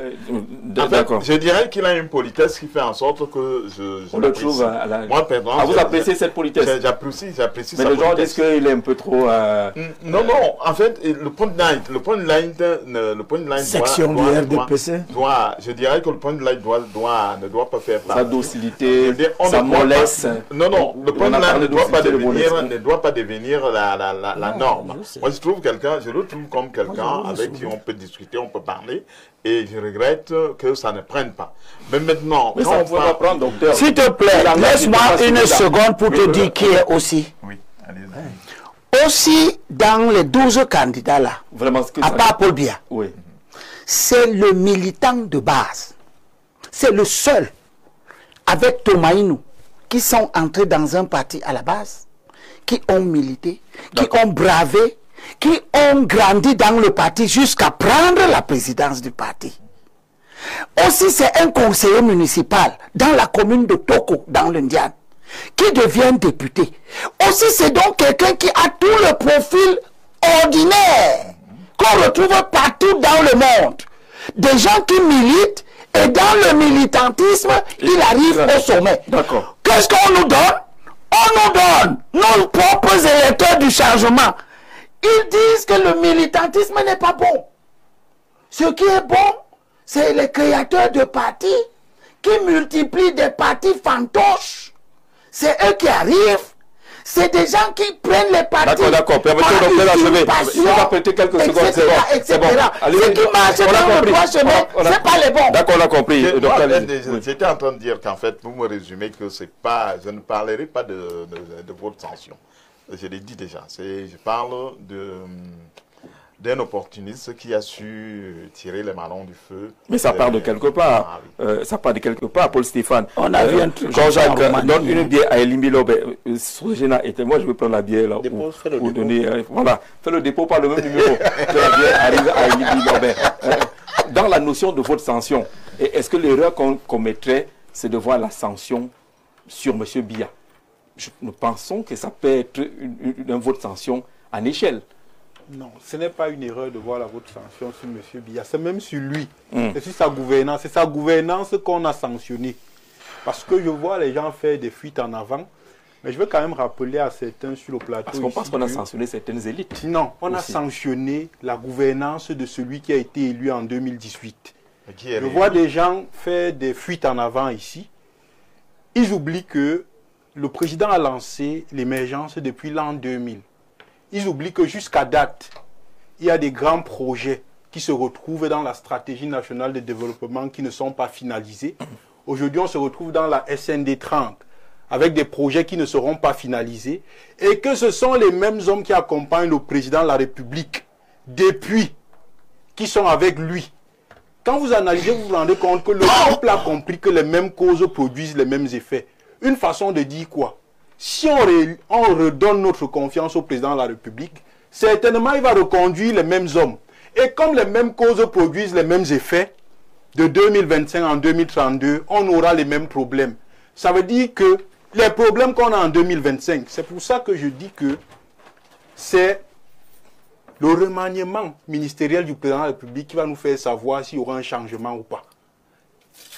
En fait, je dirais qu'il a une politesse qui fait en sorte que je le trouve à la... Moi, pardon, vous appréciez cette politesse? J'apprécie sa politesse. Mais les gens disent qu'il est un peu trop... Non, en fait, le point de line section du RDPC. Je dirais que le point de line ne doit pas faire partie. Sa docilité, sa mollesse. Non, le point de line ne doit pas devenir la norme. Moi, je le trouve comme quelqu'un avec qui on peut discuter, on peut parler. Et je regrette que ça ne prenne pas. Mais maintenant... Mais ça, on va prendre, docteur. S'il te plaît, laisse-moi une seconde pour te dire qui est aussi. Oui, allez-y. Aussi, dans les 12 candidats là, à part Paul Biya, oui, c'est le militant de base. C'est le seul, avec Tomaïnou, qui sont entrés dans un parti à la base, qui ont milité, qui ont bravé, qui ont grandi dans le parti jusqu'à prendre la présidence du parti. Aussi, c'est un conseiller municipal dans la commune de Toko, dans l'Indiane, qui devient député. Aussi, c'est donc quelqu'un qui a tout le profil ordinaire qu'on retrouve partout dans le monde. Des gens qui militent et dans le militantisme, il arrive au sommet. D'accord. Qu'est-ce qu'on nous donne? On nous donne nos propres électeurs du changement. Ils disent que le militantisme n'est pas bon. Ce qui est bon, c'est les créateurs de partis qui multiplient des partis fantoches. C'est eux qui arrivent. C'est des gens qui prennent les partis. D'accord. Permettez-moi d'achever. On va prêter quelques secondes. C'est bon. Ce qui marche dans le droit chemin, c'est pas les bons. D'accord, on a compris. J'étais en train de dire qu'en fait, vous me résumez que c'est pas, je ne parlerai pas de votre sanction. Je l'ai dit déjà. Je parle d'un opportuniste qui a su tirer les marrons du feu. Mais ça part de quelque part. Ça part de quelque part, Paul Stéphane. On a vu un truc. Jean-Jacques donne une bière à Elimbi Lobe. Moi, je vais prendre la bière là. Pour donner, voilà. Fais le dépôt par le même numéro. La bière arrive à Elimbi Lobe. Dans la notion de vote sanction, est-ce que l'erreur qu'on commettrait, c'est de voir la sanction sur M. Biya? Nous pensons que ça peut être un vote sanction en échelle. Non, ce n'est pas une erreur de voir la vote sanction sur M. Biya, c'est même sur lui. C'est sur sa gouvernance. C'est sa gouvernance qu'on a sanctionné. Parce que je vois les gens faire des fuites en avant, mais je veux quand même rappeler à certains sur le plateau. Parce qu'on pense qu'on a sanctionné certaines élites. Non, on a sanctionné la gouvernance de celui qui a été élu en 2018. Je vois des gens faire des fuites en avant ici. Ils oublient que le président a lancé l'émergence depuis l'an 2000. Ils oublient que jusqu'à date, il y a des grands projets qui se retrouvent dans la stratégie nationale de développement qui ne sont pas finalisés. Aujourd'hui, on se retrouve dans la SND 30 avec des projets qui ne seront pas finalisés et que ce sont les mêmes hommes qui accompagnent le président de la République depuis, qui sont avec lui. Quand vous analysez, vous vous rendez compte que le peuple a compris que les mêmes causes produisent les mêmes effets. Une façon de dire quoi? Si on redonne notre confiance au président de la République, certainement il va reconduire les mêmes hommes. Et comme les mêmes causes produisent les mêmes effets, de 2025 en 2032, on aura les mêmes problèmes. Ça veut dire que les problèmes qu'on a en 2025, c'est pour ça que je dis que c'est le remaniement ministériel du président de la République qui va nous faire savoir s'il y aura un changement ou pas.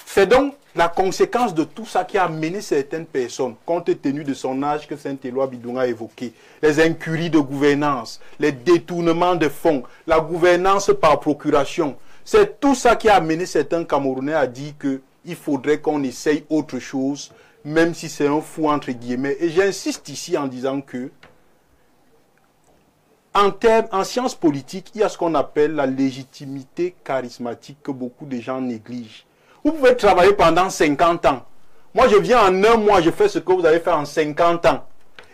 C'est donc la conséquence de tout ça qui a amené certaines personnes, compte tenu de son âge que Saint-Éloi Bidunga a évoqué, les incuries de gouvernance, les détournements de fonds, la gouvernance par procuration. C'est tout ça qui a amené certains Camerounais à dire qu'il faudrait qu'on essaye autre chose, même si c'est un fou entre guillemets. Et j'insiste ici en disant que, en sciences politiques, il y a ce qu'on appelle la légitimité charismatique que beaucoup de gens négligent. Vous pouvez travailler pendant 50 ans. Moi, je viens en un mois, je fais ce que vous avez fait en 50 ans.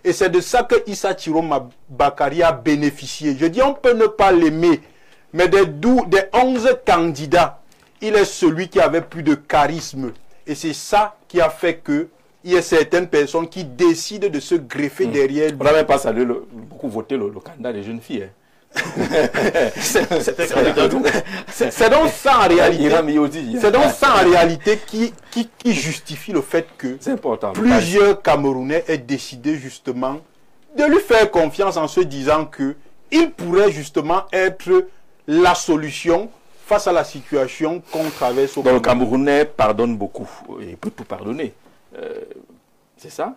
Et c'est de ça que Issa Thiroma Bakari a bénéficié. Je dis, on peut ne pas l'aimer, mais des 11 candidats, il est celui qui avait plus de charisme. Et c'est ça qui a fait qu'il y a certaines personnes qui décident de se greffer derrière lui. On n'a même pas salué beaucoup voté le candidat des jeunes filles. C'est donc ça en réalité. C'est donc ça en réalité qui justifie le fait que plusieurs Camerounais aient décidé justement de lui faire confiance en se disant que il pourrait justement être la solution face à la situation qu'on traverse au Cameroun. Le Camerounais pardonne beaucoup et peut tout pardonner. C'est ça?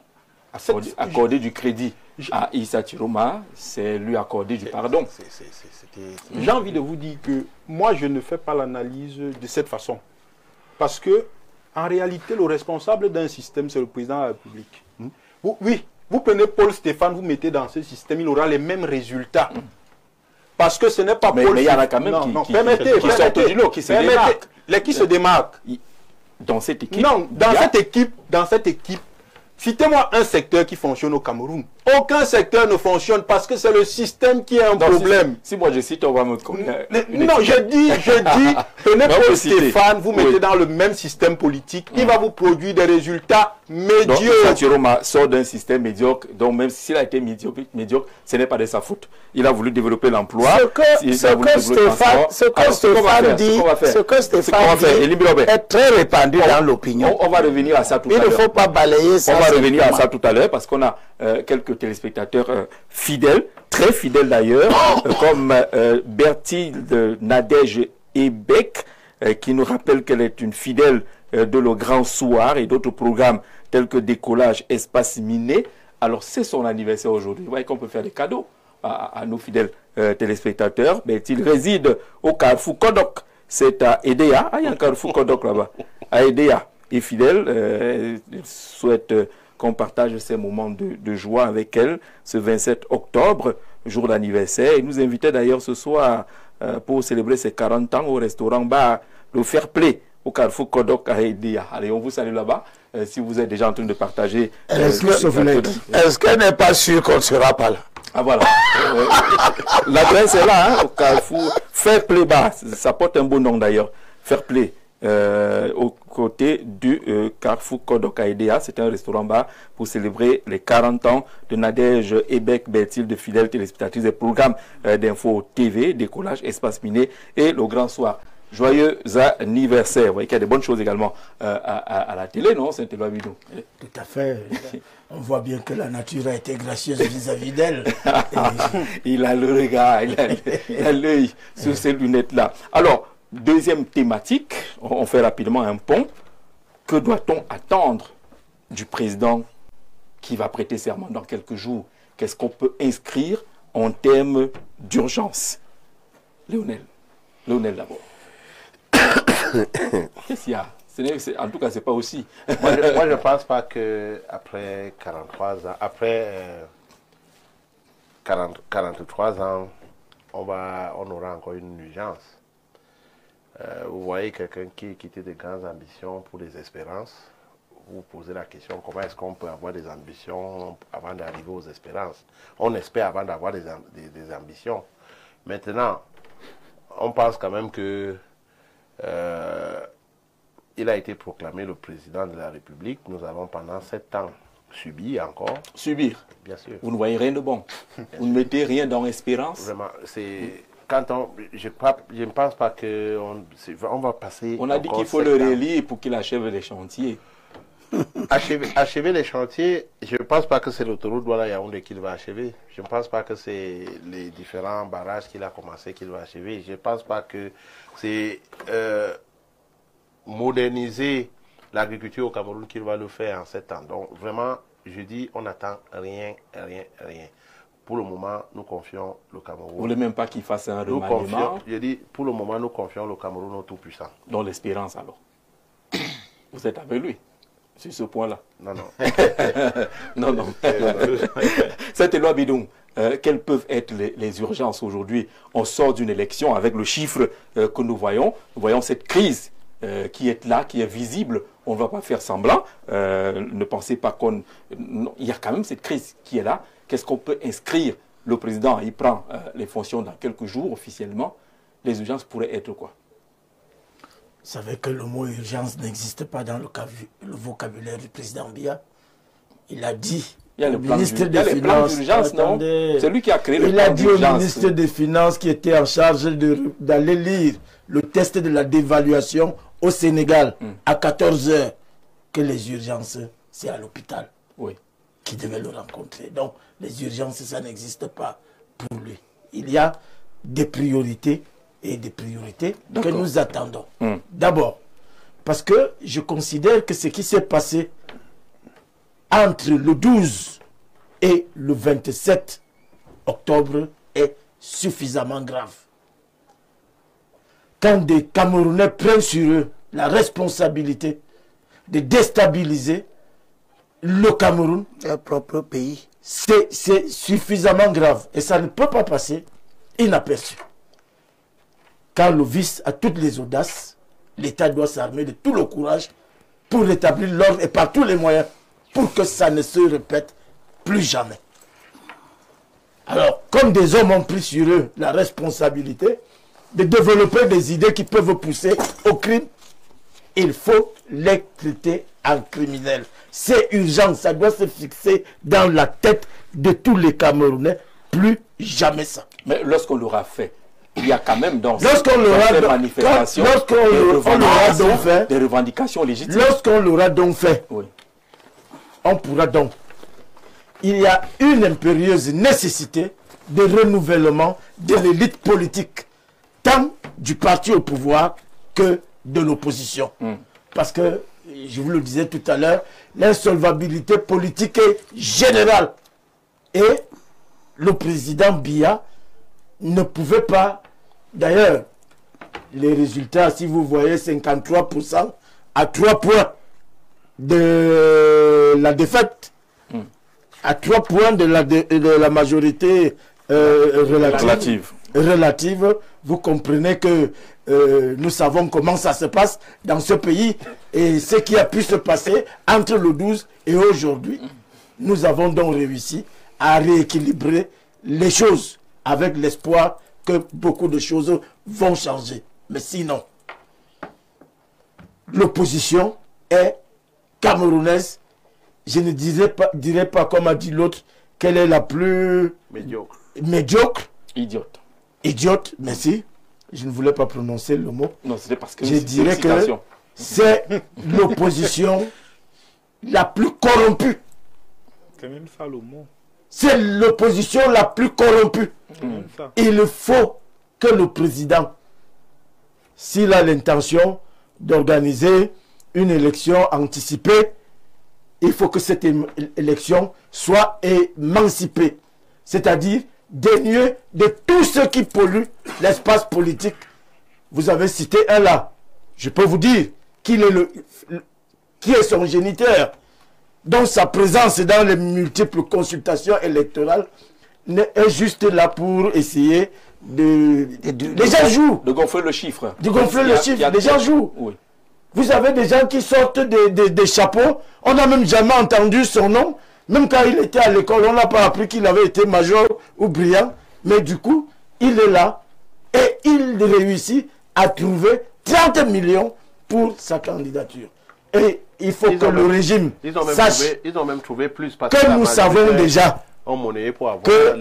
Accorder du crédit à Issa Chiroma, c'est lui accorder du pardon. J'ai envie de vous dire que moi, je ne fais pas l'analyse de cette façon. Parce que, en réalité, le responsable d'un système, c'est le président de la République. Vous prenez Paul Stéphane, vous mettez dans ce système, il aura les mêmes résultats. Parce que ce n'est pas Paul Stéphane. Mais il y en a quand même qui sortent du lot, qui se démarquent. Qui se démarquent. Dans cette équipe? Non, dans cette équipe, citez-moi un secteur qui fonctionne au Cameroun. Aucun secteur ne fonctionne parce que c'est le système qui a un problème. Si moi je cite, on va me connaître. Non, je dis, prenez Paul Stéphane, vous mettez dans le même système politique, il va vous produire des résultats médiocres. Chiroma sort d'un système médiocre, donc même s'il a été médiocre, ce n'est pas de sa faute. Il a voulu développer l'emploi. Ce que Stéphane dit, est très répandu dans l'opinion. On va revenir à ça tout à l'heure. Il ne faut pas balayer ça. On va revenir à ça tout à l'heure parce qu'on a quelques téléspectateurs fidèles, très fidèles d'ailleurs, comme Berthilde Nadège Ebek, qui nous rappelle qu'elle est une fidèle de Le Grand Soir et d'autres programmes tels que Décollage, Espace Miné. Alors c'est son anniversaire aujourd'hui. Vous voyez qu'on peut faire des cadeaux à nos fidèles téléspectateurs. Berthilde réside au Carrefour Kodok. C'est à Edea. Ah, il y a un Carrefour Kodok là-bas. À Edea. Et fidèle, souhaite qu'on partage ces moments de joie avec elle ce 27 octobre, jour d'anniversaire. Il nous invitait d'ailleurs ce soir pour célébrer ses 40 ans au restaurant bar le Fair Play au Carrefour Kodok à Edea. Allez, on vous salue là-bas. Si vous êtes déjà en train de partager... Est-ce qu'elle n'est pas sûre qu'on ne sera pas là? Ah voilà. L'adresse est là, hein, au Carrefour Fair Play Bar. Ça porte un beau nom d'ailleurs. Fair Play. Au côté du Carrefour Kodok à Edea. C'est un restaurant-bar pour célébrer les 40 ans de Nadège Ebek Berthilde, de fidèles téléspectatrices des programmes d'info TV, Décollage, Espace Miné et Le Grand Soir. Joyeux anniversaire. Vous voyez qu'il y a des bonnes choses également à la télé, non, Saint-Éloi Bidou? Tout à fait. On voit bien que la nature a été gracieuse vis-à-vis d'elle. Il a le regard, il a l'œil sur ces lunettes-là. Alors, deuxième thématique, on fait rapidement un pont. Que doit-on attendre du président qui va prêter serment dans quelques jours? Qu'est-ce qu'on peut inscrire en termes d'urgence? Lionel d'abord. Qu'est-ce qu'il y a? En tout cas, c'est pas aussi. Moi, je ne pense pas qu'après 43 ans, après 43 ans, on aura encore une urgence. Vous voyez quelqu'un qui quittait des grandes ambitions pour des espérances. Vous posez la question, comment est-ce qu'on peut avoir des ambitions avant d'arriver aux espérances? On espère avant d'avoir des ambitions. Maintenant, on pense quand même que il a été proclamé le président de la République. Nous avons pendant 7 ans subi encore. Subir? Bien sûr. Vous ne voyez rien de bon? Vous ne mettez rien dans l'espérance? Vraiment, c'est... je ne pense pas qu'on va passer... On a dit qu'il faut le relire pour qu'il achève les chantiers. Achever les chantiers, je ne pense pas que c'est l'autoroute Douala-Yaoundé qu'il va achever. Je ne pense pas que c'est les différents barrages qu'il a commencé qu'il va achever. Je ne pense pas que c'est moderniser l'agriculture au Cameroun qu'il va le faire en 7 ans. Donc vraiment, je dis, on n'attend rien. Pour le moment, nous confions le Cameroun. Vous ne voulez même pas qu'il fasse un remaniement? Je dis, pour le moment, nous confions le Cameroun au Tout-Puissant. Dans l'espérance alors? Vous êtes avec lui sur ce point-là? Non. non. Saint-Éloi Bidou, quelles peuvent être les urgences aujourd'hui? On sort d'une élection avec le chiffre que nous voyons. Nous voyons cette crise qui est là, qui est visible. On ne va pas faire semblant. Ne pensez pas qu'on... Il y a quand même cette crise qui est là. Qu'est-ce qu'on peut inscrire? Le président, il prend les fonctions dans quelques jours officiellement. Les urgences pourraient être quoi? Vous savez que le mot urgence n'existe pas dans le vocabulaire du président Biya. Il a dit Il y a le plan ministre il y a des les plans Finances, d'urgence, non? attendez. C'est lui qui a créé le Il a plan dit au d'urgence. ministre des Finances qui était en charge d'aller lire le test de la dévaluation au Sénégal à 14 h que les urgences, c'est à l'hôpital Oui. qui devait le rencontrer. Donc, les urgences, ça n'existe pas pour lui. Il y a des priorités et des priorités que nous attendons. D'abord, parce que je considère que ce qui s'est passé entre le 12 et le 27 octobre est suffisamment grave. Quand des Camerounais prennent sur eux la responsabilité de déstabiliser le Cameroun, Leur propre pays. c'est suffisamment grave. Et ça ne peut pas passer inaperçu. Car le vice a toutes les audaces, l'État doit s'armer de tout le courage pour rétablir l'ordre et par tous les moyens pour que ça ne se répète plus jamais. Alors, comme des hommes ont pris sur eux la responsabilité de développer des idées qui peuvent pousser au crime, il faut les traiter en criminels. C'est urgent, ça doit se fixer dans la tête de tous les Camerounais. Plus jamais ça. Mais lorsqu'on l'aura fait, il y a quand même dans Lorsqu'on l'aura ces donc- manifestations lorsqu'on l'aura donc fait, des revendications légitimes. lorsqu'on l'aura donc fait, Oui. on pourra donc. Il y a une impérieuse nécessité de renouvellement de l'élite politique, tant du parti au pouvoir que de l'opposition. Parce que, je vous le disais tout à l'heure, l'insolvabilité politique est générale. Et le président Biya ne pouvait pas, d'ailleurs, les résultats, si vous voyez, 53% à 3 points de la défaite, à 3 points de la majorité relative, vous comprenez que nous savons comment ça se passe dans ce pays et ce qui a pu se passer entre le 12 et aujourd'hui. Nous avons donc réussi à rééquilibrer les choses avec l'espoir que beaucoup de choses vont changer. Mais sinon, l'opposition est camerounaise. Je ne dirais pas comme a dit l'autre, qu'elle est la plus médiocre. Idiote, merci. Je ne voulais pas prononcer le mot. Non, c'était parce que je dirais que c'est l'opposition la plus corrompue. C'est même ça le mot. C'est l'opposition la plus corrompue. Ça. Il faut que le président, s'il a l'intention d'organiser une élection anticipée, il faut que cette élection soit émancipée. C'est-à-dire dénuée de tout ce qui pollue l'espace politique. Vous avez cité un là. Je peux vous dire qui est son géniteur. Donc sa présence dans les multiples consultations électorales est juste là pour essayer de les gens jouent. De gonfler le chiffre. De gonfler le chiffre. Les gens jouent. Oui. Vous avez des gens qui sortent des chapeaux. On n'a même jamais entendu son nom. Même quand il était à l'école, on n'a pas appris qu'il avait été major ou brillant. Mais du coup, il est là. Et il réussit à trouver 30 millions pour sa candidature. Et il faut que le régime sache ils ont même trouvé plus parce que nous savons déjà que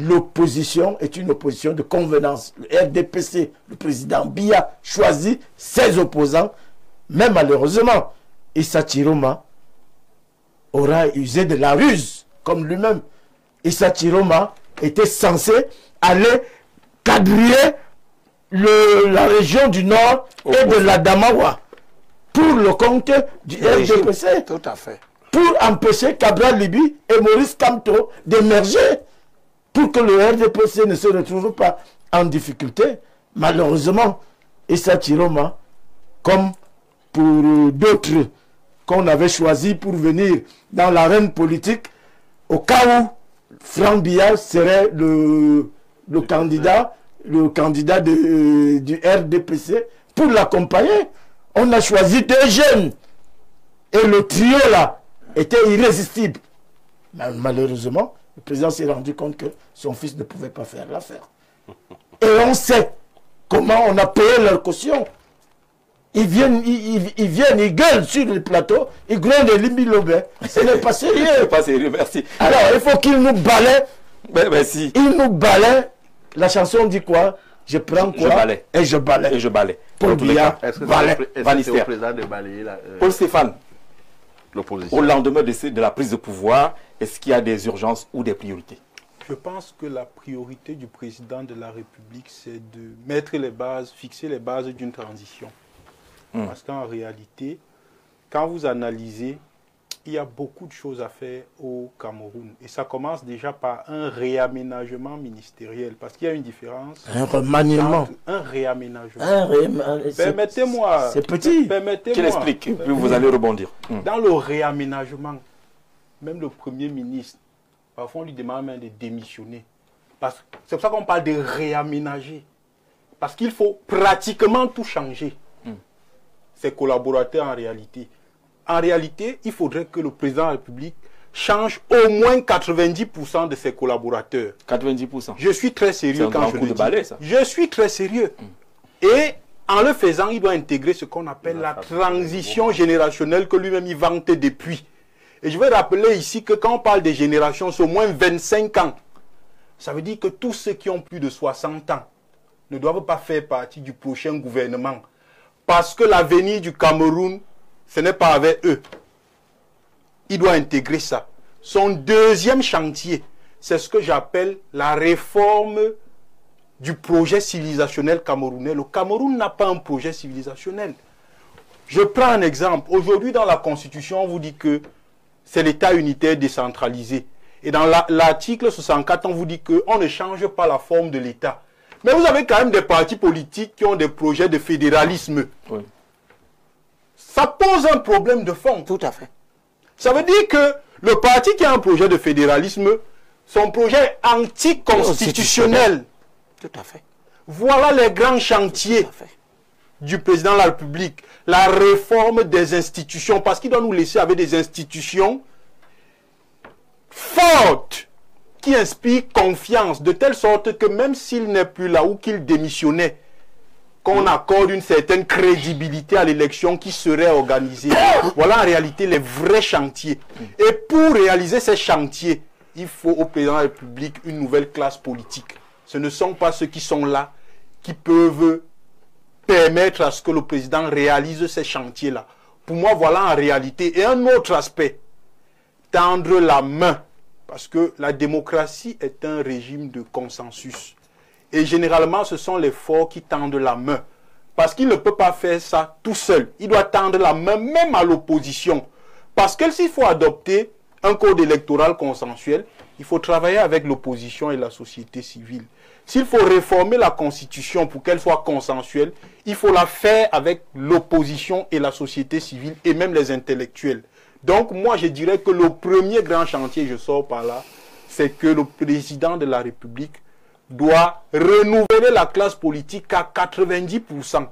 l'opposition est une opposition de convenance. Le RDPC, le président Biya choisit ses opposants. Mais malheureusement, Issa Chiroma aura usé de la ruse, comme lui-même. Issa Chiroma était censé aller quadriller la région du Nord et de l'Adamawa pour le compte du RDPC. Tout à fait. Pour empêcher Cabral Libi et Maurice Kamto d'émerger, pour que le RDPC ne se retrouve pas en difficulté. Malheureusement, Issa Chiroma, comme pour d'autres qu'on avait choisis pour venir dans l'arène politique, au cas où Franck Biya serait le candidat du RDPC, pour l'accompagner, on a choisi 2 jeunes. Et le trio là était irrésistible. Mais malheureusement, le président s'est rendu compte que son fils ne pouvait pas faire l'affaire. Et on sait comment on a payé leur caution. Ils viennent, ils gueulent sur le plateau, ils grondent Limbi Lobé. Ce n'est pas sérieux. C'est pas sérieux, merci. Alors, il faut qu'ils nous balayent. Merci. Ils nous balayent. La chanson dit quoi? Je prends quoi? Je balaie. Et je balaie. Et je balaie. Paul Biya, Est-ce que balaie. c'est au président de balayer Paul Stéphane, l'opposition? au lendemain de la prise de pouvoir, est-ce qu'il y a des urgences ou des priorités? Je pense que la priorité du président de la République, c'est de mettre les bases, fixer les bases d'une transition. Parce qu'en réalité, quand vous analysez, il y a beaucoup de choses à faire au Cameroun. Et ça commence déjà par un réaménagement ministériel. Parce qu'il y a une différence. Un remaniement. Un réaménagement. Permettez-moi. C'est petit. Permettez-moi. Qu'il explique, et puis vous allez rebondir. Dans le réaménagement, même le Premier ministre, parfois on lui demande même de démissionner. C'est pour ça qu'on parle de réaménager. Parce qu'il faut pratiquement tout changer. Ses collaborateurs en réalité. En réalité, il faudrait que le président de la République change au moins 90% de ses collaborateurs. 90%. Je suis très sérieux quand je le dis. Balai, ça. Je suis très sérieux. Et en le faisant, il doit intégrer ce qu'on appelle la transition générationnelle que lui-même il vante depuis. Et je vais rappeler ici que quand on parle des générations, c'est au moins 25 ans. Ça veut dire que tous ceux qui ont plus de 60 ans ne doivent pas faire partie du prochain gouvernement. Parce que l'avenir du Cameroun, ce n'est pas avec eux. Il doit intégrer ça. Son deuxième chantier, c'est ce que j'appelle la réforme du projet civilisationnel camerounais. Le Cameroun n'a pas un projet civilisationnel. Je prends un exemple. Aujourd'hui, dans la Constitution, on vous dit que c'est l'État unitaire décentralisé. Et dans l'article 64, on vous dit qu'on ne change pas la forme de l'État. Mais vous avez quand même des partis politiques qui ont des projets de fédéralisme. Oui. Ça pose un problème de fond. Tout à fait. Ça veut dire que le parti qui a un projet de fédéralisme, son projet est anticonstitutionnel. Tout à fait. Voilà les grands chantiers du président de la République. La réforme des institutions, parce qu'il doit nous laisser avec des institutions fortes, qui inspirent confiance, de telle sorte que même s'il n'est plus là ou qu'il démissionnait, qu'on accorde une certaine crédibilité à l'élection qui serait organisée. Voilà en réalité les vrais chantiers. Et pour réaliser ces chantiers, il faut au président de la République une nouvelle classe politique. Ce ne sont pas ceux qui sont là qui peuvent permettre à ce que le président réalise ces chantiers-là. Pour moi, voilà en réalité. Et un autre aspect, tendre la main. Parce que la démocratie est un régime de consensus. Et généralement, ce sont les forts qui tendent la main. Parce qu'il ne peut pas faire ça tout seul. Il doit tendre la main même à l'opposition. Parce que s'il faut adopter un code électoral consensuel, il faut travailler avec l'opposition et la société civile. S'il faut réformer la Constitution pour qu'elle soit consensuelle, il faut la faire avec l'opposition et la société civile et même les intellectuels. Donc moi je dirais que le premier grand chantier, je sors par là, c'est que le président de la République doit renouveler la classe politique à 90%.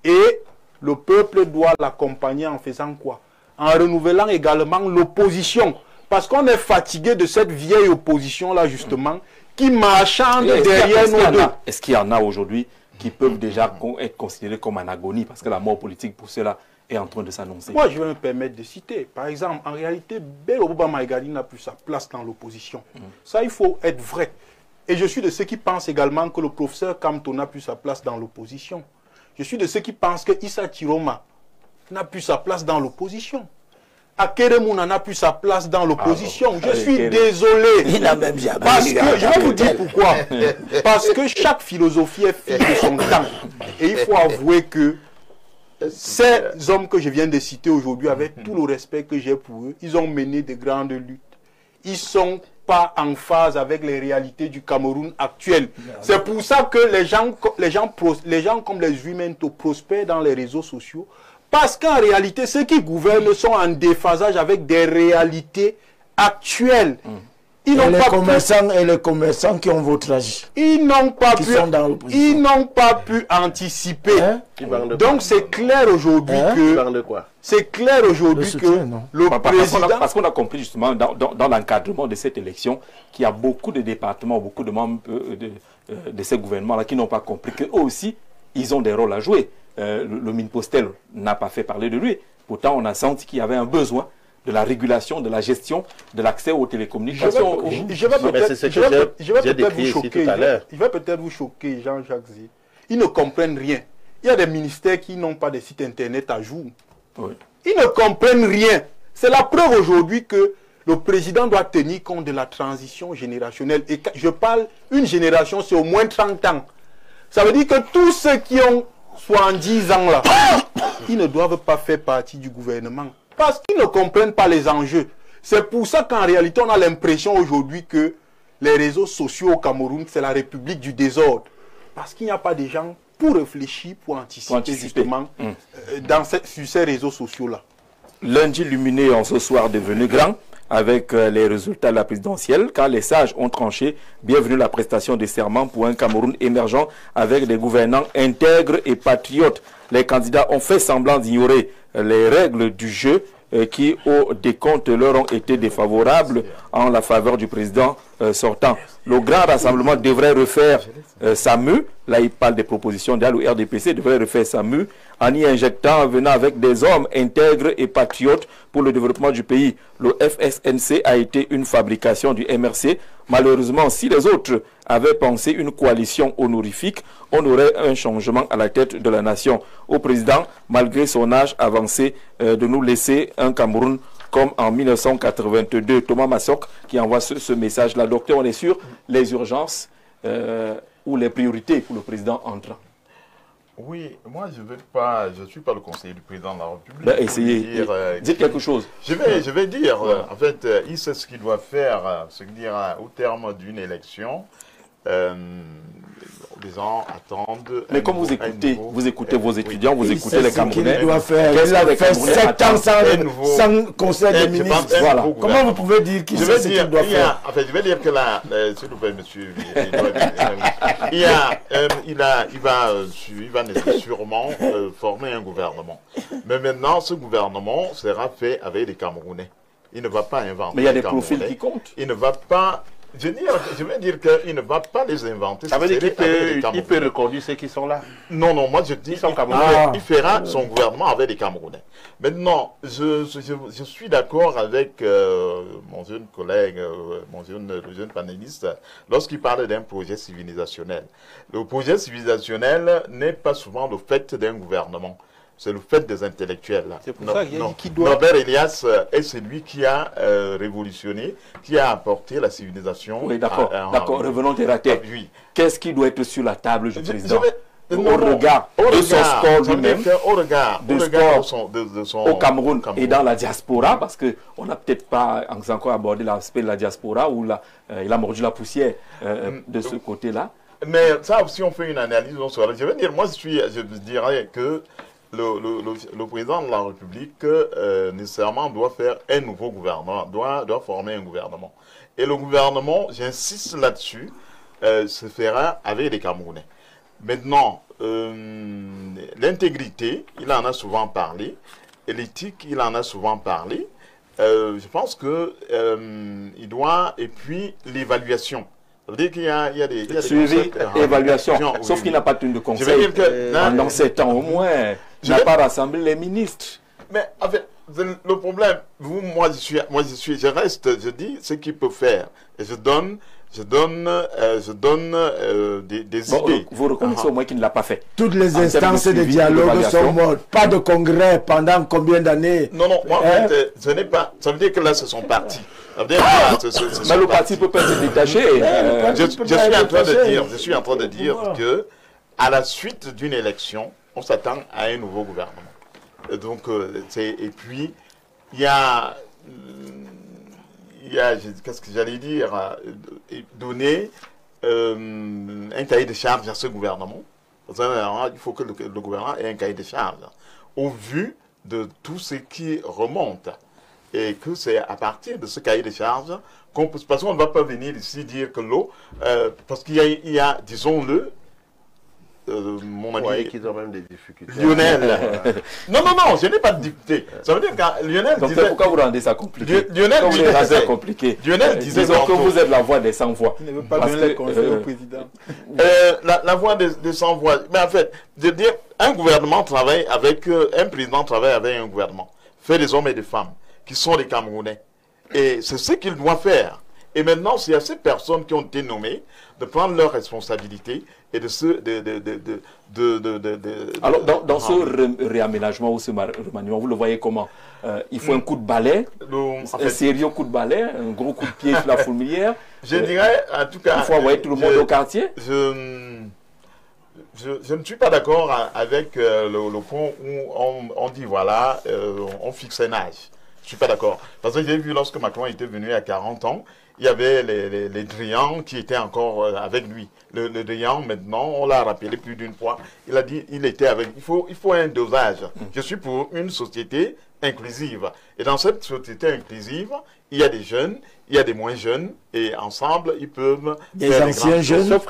Et le peuple doit l'accompagner en faisant quoi? En renouvelant également l'opposition. Parce qu'on est fatigué de cette vieille opposition-là, justement, qui marchande derrière nos dos. Est-ce qu'il y en a aujourd'hui qui peuvent déjà être considérés comme en agonie? Parce que la mort politique, pour cela, est en train de s'annoncer. Moi, je vais me permettre de citer. Par exemple, en réalité, Bello Boba Maïgadi n'a plus sa place dans l'opposition. Ça, il faut être vrai. Et je suis de ceux qui pensent également que le professeur Kamto n'a plus sa place dans l'opposition. Je suis de ceux qui pensent que Issa Tiroma n'a plus sa place dans l'opposition. Akeremouna n'a plus sa place dans l'opposition. Je suis désolé. Il n'a même jamais. Parce que, je vais vous dire pourquoi. Parce que chaque philosophie est fille de son temps. Et il faut avouer que ces hommes que je viens de citer aujourd'hui, avec tout le respect que j'ai pour eux, ils ont mené de grandes luttes. Ils ne sont pas en phase avec les réalités du Cameroun actuel. C'est pour ça que les gens comme les Juimento prospèrent dans les réseaux sociaux. Parce qu'en réalité, ceux qui gouvernent sont en déphasage avec des réalités actuelles. Et les commerçants qui ont votre âge. Ils n'ont pas pu anticiper. Donc c'est clair aujourd'hui que c'est clair aujourd'hui que le président... Parce qu'on a compris justement dans l'encadrement de cette élection qu'il y a beaucoup de départements, beaucoup de membres de ces gouvernements-là qui n'ont pas compris qu'eux aussi, ils ont des rôles à jouer. le Minpostel n'a pas fait parler de lui. Pourtant, on a senti qu'il y avait un besoin de la régulation, de la gestion, de l'accès aux télécommunications. Je vais peut-être vous choquer, Jean-Jacques Zé. Ils ne comprennent rien. Il y a des ministères qui n'ont pas de site internet à jour. Oui. Ils ne comprennent rien. C'est la preuve aujourd'hui que le président doit tenir compte de la transition générationnelle. Et je parle, une génération, c'est au moins 30 ans. Ça veut dire que tous ceux qui ont 70 ans là, ils ne doivent pas faire partie du gouvernement. Parce qu'ils ne comprennent pas les enjeux. C'est pour ça qu'en réalité, on a l'impression aujourd'hui que les réseaux sociaux au Cameroun, c'est la république du désordre. Parce qu'il n'y a pas de gens pour réfléchir, pour anticiper. Justement sur ces réseaux sociaux-là. Lundi lumineux en ce soir devenu grand, avec les résultats de la présidentielle, quand les sages ont tranché, bienvenue la prestation de serment pour un Cameroun émergent avec des gouvernants intègres et patriotes. Les candidats ont fait semblant d'ignorer les règles du jeu qui, au décompte, leur ont été défavorables en la faveur du président sortant. Le grand rassemblement devrait refaire sa mue. Là, il parle des propositions d'Al ou RDPC, devrait refaire sa mue en y injectant, venant avec des hommes intègres et patriotes pour le développement du pays. Le FSNC a été une fabrication du MRC. Malheureusement, si les autres avaient pensé une coalition honorifique, on aurait un changement à la tête de la nation. Au président, malgré son âge avancé, de nous laisser un Cameroun comme en 1982. Thomas Massok qui envoie ce message-là. Docteur, on est sur les urgences ou les priorités pour le président entrant. Oui, moi je ne suis pas le conseiller du président de la République. Ben, essayez, dites quelque chose. Je vais dire, en fait, il sait ce qu'il doit faire, c'est-à-dire au terme d'une élection. Les gens attendent. Mais comme vous écoutez vos étudiants, vous écoutez les Camerounais. Il doit faire. Il a fait 7 ans sans conseil des ministres. Voilà. Comment vous pouvez dire qu'il sait ce qu'il doit faire? En fait, je vais dire que là, s'il vous plaît, monsieur, il va sûrement former un gouvernement. Mais maintenant, ce gouvernement sera fait avec des Camerounais. Il ne va pas inventer. Mais il y a des profils qui comptent. Il ne va pas. Je veux dire qu'il ne va pas les inventer. Ça veut dire qu'il peut reconduire ceux qui sont là. Non, moi je dis il fera son gouvernement avec les Camerounais. Maintenant, je suis d'accord avec mon jeune collègue, le jeune panéliste, lorsqu'il parle d'un projet civilisationnel. Le projet civilisationnel n'est pas souvent le fait d'un gouvernement. C'est le fait des intellectuels. C'est pour ça qu'il doit... Norbert Elias est celui qui a révolutionné, qui a apporté la civilisation. Oui, d'accord. Revenons terre à terre. Oui. Qu'est-ce qui doit être sur la table du président au regard de son sport lui-même, au Cameroun et dans la diaspora, parce qu'on n'a peut-être pas encore abordé l'aspect de la diaspora où il a mordu la poussière de ce côté-là. Mais ça, si on fait une analyse, je veux dire, moi je dirais que le président de la République nécessairement doit faire un nouveau gouvernement, doit former un gouvernement. Et le gouvernement, j'insiste là-dessus, se fera avec les Camerounais. Maintenant, l'intégrité, il en a souvent parlé, et l'éthique, il en a souvent parlé. Je pense que il doit, et puis l'évaluation. Ça veut dire qu'il y a des suivi, évaluation. Sauf qu'il n'a pas tenu de conseil. Pendant 7 ans au moins, il n'a pas rassemblé les ministres. Mais en fait, le problème, je reste, je dis ce qu'il peut faire. Et je donne des idées. Vous reconnaissez au moins qu'il ne l'a pas fait. Toutes les instances de dialogue sont mortes. Pas de congrès pendant combien d'années? Non, moi, en fait, ce n'est pas. Ça veut dire que là, ce sont partis. Mais le parti ne peut pas se détacher. Je suis en train de dire que, à la suite d'une élection, on s'attend à un nouveau gouvernement. Donc, et puis, il y a qu'est-ce que j'allais dire, donner un cahier de charge à ce gouvernement. Il faut que le gouvernement ait un cahier de charge au vu de tout ce qui remonte. Et que c'est à partir de ce cahier de charge qu'on peut... Parce qu'on ne va pas venir ici dire que l'eau... parce qu'il y a, disons-le, mon ami... voyez qu'ils ont même des difficultés. Lionel. Non, je n'ai pas de difficulté. Ça veut dire que Lionel donc disait... pourquoi vous rendez ça compliqué? Lionel Pourquoi vous disait- rendez ça compliqué? Lionel disait disons que tantôt- vous êtes la voix des sans-voix. Il ne veut pas Parce donner les que, conseils au président. La voix des sans-voix. Mais en fait, de dire, un gouvernement travaille avec... un président travaille avec un gouvernement. Fait des hommes et des femmes qui sont des Camerounais. Et c'est ce qu'il doit faire. Et maintenant, c'est à ces personnes qui ont été nommées de prendre leurs responsabilités et de se... Alors, dans ce réaménagement ou ce remaniement, vous le voyez comment? Il faut un coup de balai, en un fait, sérieux coup de balai, un gros coup de pied sur la fourmilière. je dirais, en tout cas... Il faut envoyer tout le monde au quartier. Je ne suis pas d'accord avec le point où on dit, voilà, on fixe un âge. Je ne suis pas d'accord. Parce que j'ai vu lorsque Macron était venu à 40 ans, il y avait les Drian qui étaient encore avec lui. Le Drian, maintenant, on l'a rappelé plus d'une fois, il a dit il était avec... Il faut un dosage. Je suis pour une société inclusive. Et dans cette société inclusive, il y a des jeunes, il y a des moins jeunes, et ensemble, ils peuvent... Des faire anciens grandes jeunes. choses. Sauf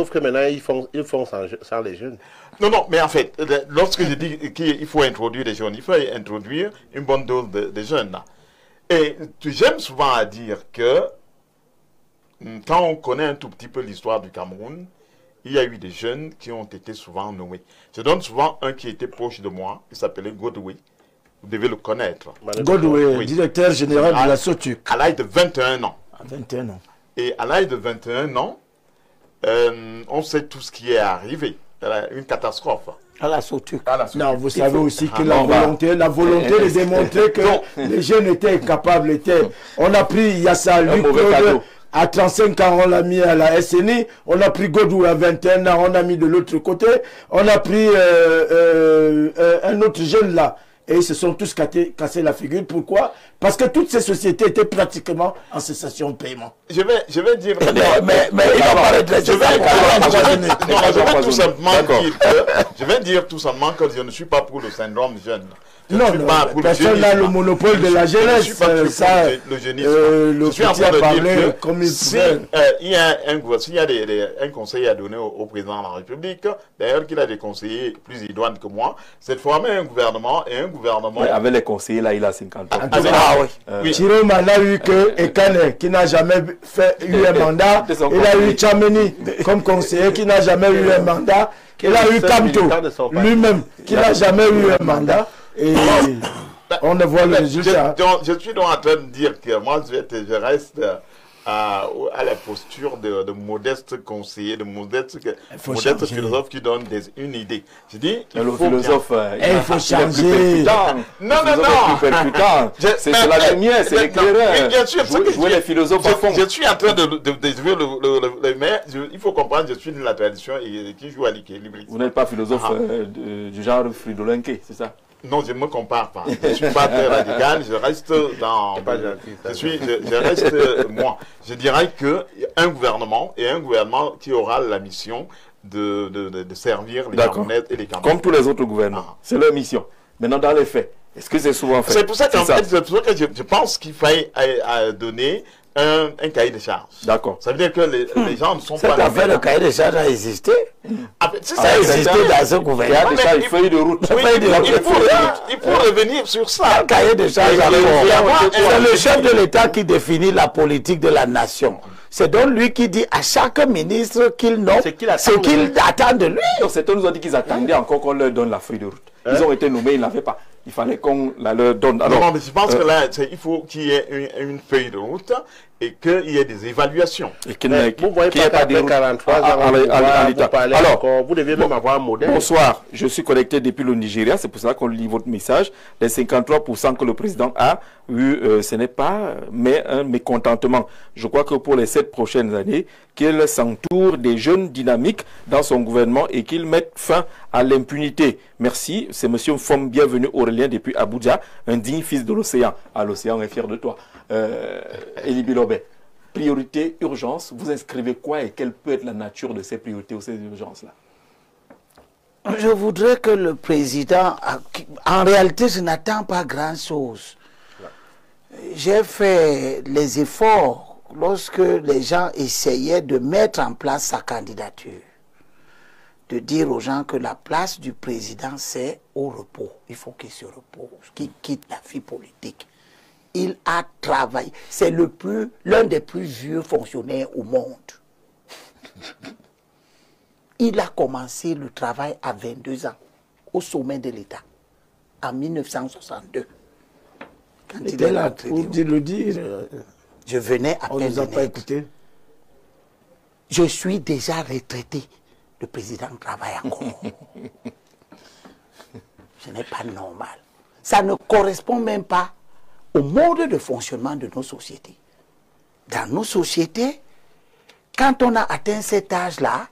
que maintenant, ils font sans les jeunes. Non, mais en fait, lorsque je dis qu'il faut introduire des jeunes, il faut introduire une bonne dose de jeunes. Et j'aime souvent à dire que quand on connaît un tout petit peu l'histoire du Cameroun, il y a eu des jeunes qui ont été souvent nommés. Je donne souvent un qui était proche de moi, il s'appelait Godway. Vous devez le connaître. Godway, Oui. directeur général de la SOTUC. À l'âge de 21 ans. À 21 ans. Et à l'âge de 21 ans, on sait tout ce qui est arrivé. Une catastrophe. À la SOTUC. Non, vous savez aussi que Ah, la volonté de démontrer que les jeunes étaient capables. On a pris Yassa Luc mauvais cadeau. à 35 ans, on l'a mis à la SNI. On a pris Godou à 21 ans, on a mis de l'autre côté. On a pris un autre jeune là. Et ils se sont tous cassés la figure. Pourquoi? Parce que toutes ces sociétés étaient pratiquement en cessation de paiement. Je vais dire... Mais il va parler de Je vais dire tout simplement que je ne suis pas pour le syndrome jeune. Non, personne n'a le monopole de la jeunesse. Je ne suis pas pour le jeunisme. Je suis en train de dire que s'il y a un conseil à donner au président de la République, d'ailleurs qu'il a des conseillers plus idoines que moi, c'est de former un gouvernement et un gouvernement... Ouais, avec les conseillers, là, il a 50 ans. Oui. Chiroma n'a eu que Ekane, qui n'a jamais eu un mandat. Il a eu Tchameni comme conseiller, qui n'a jamais eu un mandat. Il a eu Kamto, lui-même, qui n'a jamais eu un mandat. Et on ne voit le résultat. Je suis donc en train de dire que moi, je reste à la posture de modeste conseiller, de modeste philosophe qui donne une idée. Je dis, il faut changer. Non. C'est la lumière, c'est l'éclaireur. Bien sûr, jouer les philosophes à fond. Je suis en train de jouer le mais il faut comprendre, je suis de la tradition et qui joue à l'équilibre. Vous n'êtes pas philosophe du genre Fridolenke, c'est ça? Non, je ne me compare pas. Je ne suis pas très radical, je reste dans... Je reste moi. Je dirais qu'un gouvernement, qui aura la mission de servir les Camerounais et les Camerounais. Comme tous les autres gouvernements. C'est leur mission. Maintenant, dans les faits, est-ce que c'est souvent fait? C'est pour ça que je pense qu'il faille donner un cahier de charge. D'accord. Ça veut dire que les gens ne sont pas... Cette affaire de cahier de charge a existé. Ça a existé dans ce gouvernement. Il y a déjà une feuille de route. Il faut revenir sur ça. Un cahier de charge, c'est le chef de l'État qui définit la politique de la nation. C'est donc lui qui dit à chaque ministre qu'il nomme ce qu'il attend de lui. Donc, certains nous ont dit qu'ils attendaient encore qu'on leur donne la feuille de route. Ils ont été nommés, ils ne l'avaient pas. Il fallait qu'on la leur donne. Alors, non, mais je pense que là, il faut qu'il y ait une feuille de route et qu'il y ait des évaluations. Et qu'il n'y ait pas de 43 ans, vous devez même avoir un modèle. Bonsoir, je suis connecté depuis le Nigeria, c'est pour ça qu'on lit votre message. Les 53% que le président a eu, ce n'est pas mais un mécontentement. Je crois que pour les 7 prochaines années, qu'il s'entoure des jeunes dynamiques dans son gouvernement et qu'il mette fin à l'impunité. Merci, c'est monsieur Fom, bienvenue Aurélien depuis Abuja, un digne fils de l'océan. Ah, l'océan est fier de toi. Elie Bilobé, priorité, urgence, vous inscrivez quoi et quelle peut être la nature de ces priorités ou ces urgences-là? Je voudrais que le président, en réalité, je n'attends pas grand-chose. J'ai fait les efforts lorsque les gens essayaient de mettre en place sa candidature. de dire aux gens que la place du président, c'est au repos. Il faut qu'il se repose, qu'il quitte la vie politique. Il a travaillé. C'est l'un des plus vieux fonctionnaires au monde. Il a commencé le travail à 22 ans, au sommet de l'État, en 1962. Quand il est là pour le dire. Je venais à peine. On ne nous a pas écouté. Je suis déjà retraité. Le président travaille encore. Ce n'est pas normal. Ça ne correspond même pas au mode de fonctionnement de nos sociétés. Dans nos sociétés, quand on a atteint cet âge-là,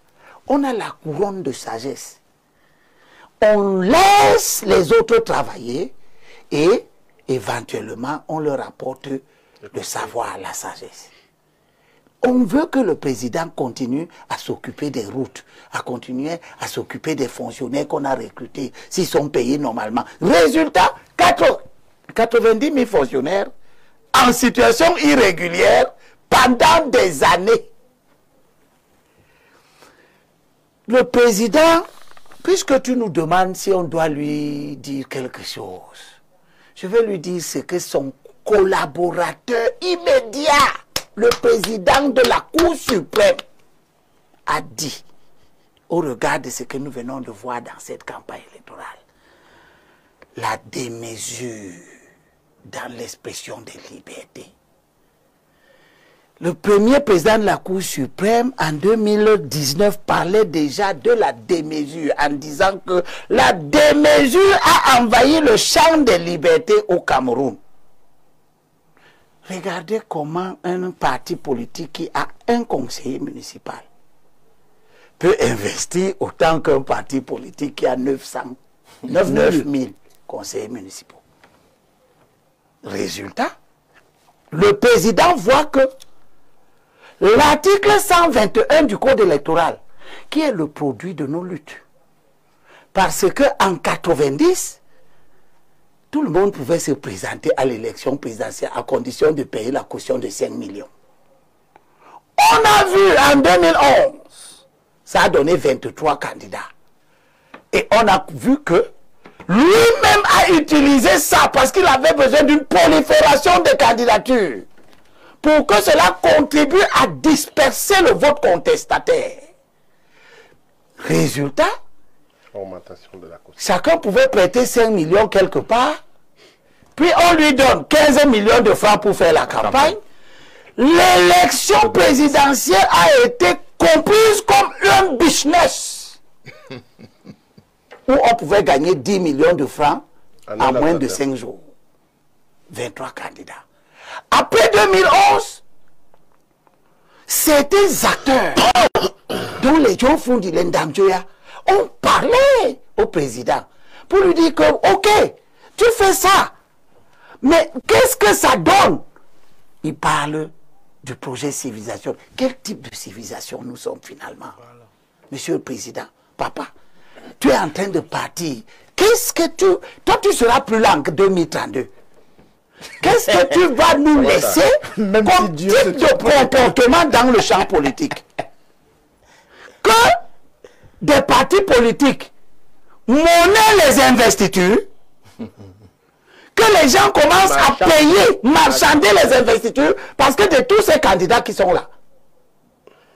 on a la couronne de sagesse. On laisse les autres travailler et éventuellement on leur apporte le savoir, la sagesse. On veut que le président continue à s'occuper des routes, à continuer à s'occuper des fonctionnaires qu'on a recrutés, s'ils sont payés normalement. Résultat, 90 000 fonctionnaires en situation irrégulière pendant des années. Le président, puisque tu nous demandes si on doit lui dire quelque chose, je vais lui dire ce que son collaborateur immédiat, le président de la Cour suprême, a dit au regard de ce que nous venons de voir dans cette campagne électorale. La démesure dans l'expression des libertés. Le premier président de la Cour suprême, en 2019, parlait déjà de la démesure, en disant que la démesure a envahi le champ des libertés au Cameroun. Regardez comment un parti politique qui a un conseiller municipal peut investir autant qu'un parti politique qui a 9 000 conseillers municipaux. Résultat, le président voit que l'article 121 du Code électoral, qui est le produit de nos luttes, parce qu'en 90, tout le monde pouvait se présenter à l'élection présidentielle à condition de payer la caution de 5 millions. On a vu en 2011, ça a donné 23 candidats. Et on a vu que lui-même a utilisé ça parce qu'il avait besoin d'une prolifération de candidatures pour que cela contribue à disperser le vote contestataire. Résultat, augmentation de la caution. Chacun pouvait prêter 5 millions quelque part, puis on lui donne 15 millions de francs pour faire la campagne. L'élection présidentielle a été comprise comme un business où on pouvait gagner 10 millions de francs en moins de 5 jours. 23 candidats. Après 2011, certains acteurs dont les gens font du Lendamjoya ont parlé au président pour lui dire que, ok, tu fais ça, mais qu'est-ce que ça donne? Il parle du projet civilisation. Quel type de civilisation nous sommes finalement? Voilà. Monsieur le Président, papa, tu es en train de partir. Qu'est-ce que tu... Toi, tu seras plus lent que 2032. Qu'est-ce que tu vas nous laisser comme type de comportement dans le champ politique? Que des partis politiques monnaient les investitures, que les gens commencent à payer, marchander les investitures, parce que de tous ces candidats qui sont là,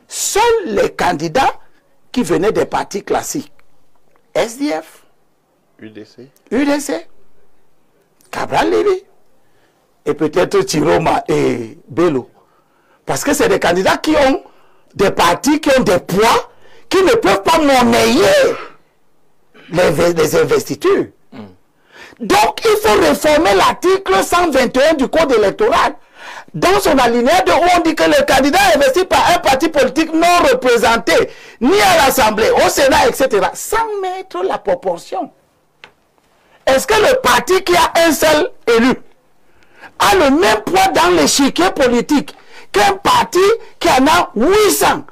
seuls les candidats qui venaient des partis classiques, SDF, UDC, Cabral Lévy, et peut-être Tiroma et Bello, parce que c'est des candidats qui ont des partis qui ont des poids, qui ne peuvent pas monnayer les investitures. Donc, il faut réformer l'article 121 du Code électoral. Dans son alinéa de où on dit que le candidat est investi par un parti politique non représenté, ni à l'Assemblée, au Sénat, etc., sans mettre la proportion. Est-ce que le parti qui a un seul élu a le même poids dans l'échiquier politique qu'un parti qui en a 800?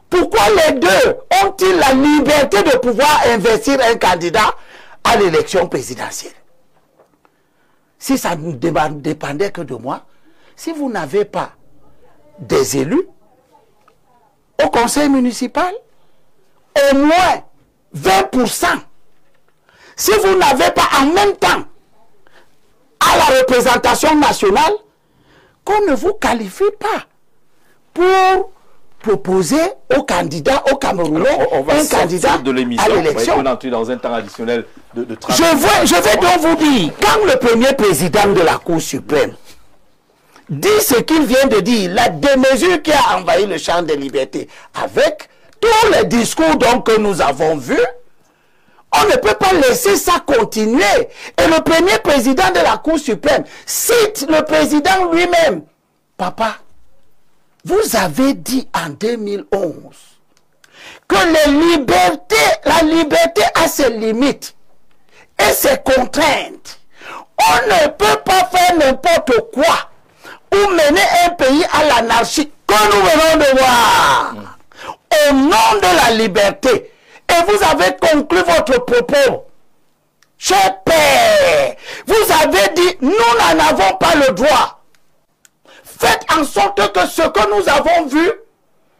Pourquoi les deux ont-ils la liberté de pouvoir investir un candidat à l'élection présidentielle? Si ça ne dépendait que de moi, si vous n'avez pas des élus au conseil municipal, au moins 20%. Si vous n'avez pas en même temps à la représentation nationale, qu'on ne vous qualifie pas pour proposer aux candidats, aux Camerounais, on va un candidat de l'émission. à l'élection. On va entrer dans un temps additionnel de 30 Je vais donc vous dire, quand le premier président de la Cour suprême dit ce qu'il vient de dire, la démesure qui a envahi le champ des libertés, avec tous les discours donc que nous avons vus, on ne peut pas laisser ça continuer. Et le premier président de la Cour suprême cite le président lui-même. Papa, vous avez dit en 2011 que la liberté a ses limites et ses contraintes. On ne peut pas faire n'importe quoi ou mener un pays à l'anarchie que nous venons de voir. Au nom de la liberté. Et vous avez conclu votre propos. Cher père, vous avez dit, nous n'en avons pas le droit. Faites en sorte que ce que nous avons vu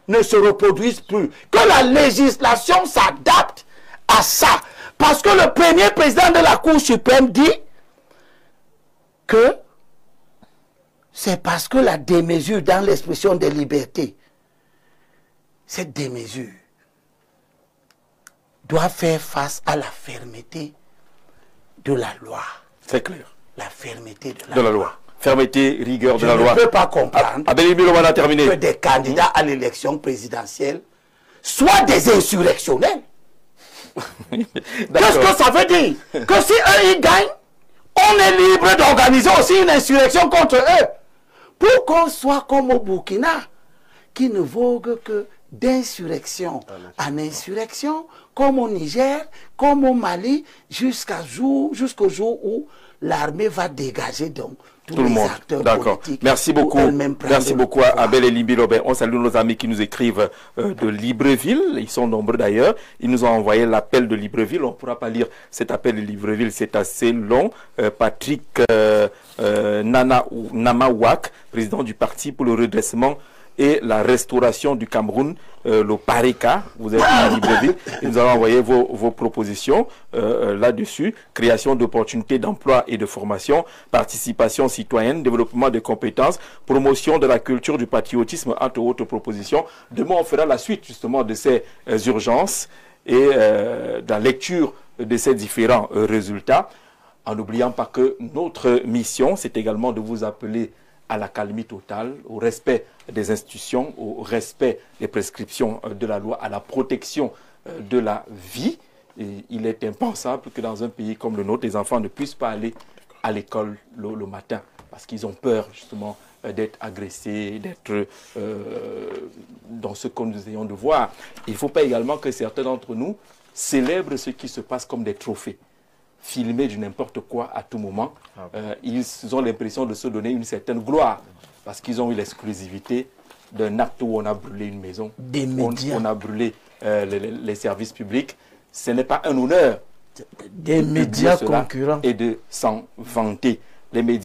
ne se reproduise plus. Que la législation s'adapte à ça. Parce que le premier président de la Cour suprême dit que c'est parce que la démesure dans l'expression des libertés, cette démesure doit faire face à la fermeté de la loi. C'est clair. La fermeté de la loi. Fermeté, rigueur de la loi. Je ne peux pas comprendre que des candidats à l'élection présidentielle soient des insurrectionnels. Qu'est-ce que ça veut dire? Que si eux ils gagnent, on est libre d'organiser aussi une insurrection contre eux. Pour qu'on soit comme au Burkina, qui ne vogue que d'insurrection en insurrection, comme au Niger, comme au Mali, jusqu'au jour où l'armée va dégager donc tous les acteurs politiques. Merci beaucoup. Merci beaucoup à Abel et Limbi Lobé. On salue nos amis qui nous écrivent de Libreville. Ils sont nombreux d'ailleurs. Ils nous ont envoyé l'appel de Libreville. On ne pourra pas lire cet appel de Libreville. C'est assez long. Patrick Namawak, président du Parti pour le redressement et la restauration du Cameroun, le PARECA, vous êtes à Libreville, et nous allons envoyer vos propositions là-dessus. Création d'opportunités d'emploi et de formation, participation citoyenne, développement des compétences, promotion de la culture du patriotisme, entre autres propositions. Demain, on fera la suite justement de ces urgences et de la lecture de ces différents résultats, en n'oubliant pas que notre mission, c'est également de vous appeler à la calmie totale, au respect des institutions, au respect des prescriptions de la loi, à la protection de la vie. Et il est impensable que dans un pays comme le nôtre, les enfants ne puissent pas aller à l'école le matin parce qu'ils ont peur justement d'être agressés, d'être dans ce que nous ayons de voir. Il ne faut pas également que certains d'entre nous célèbrent ce qui se passe comme des trophées. Filmer du n'importe quoi à tout moment, ils ont l'impression de se donner une certaine gloire parce qu'ils ont eu l'exclusivité d'un acte où on a brûlé une maison, on a brûlé les services publics. Ce n'est pas un honneur des médias concurrents et de s'en vanter. Les médias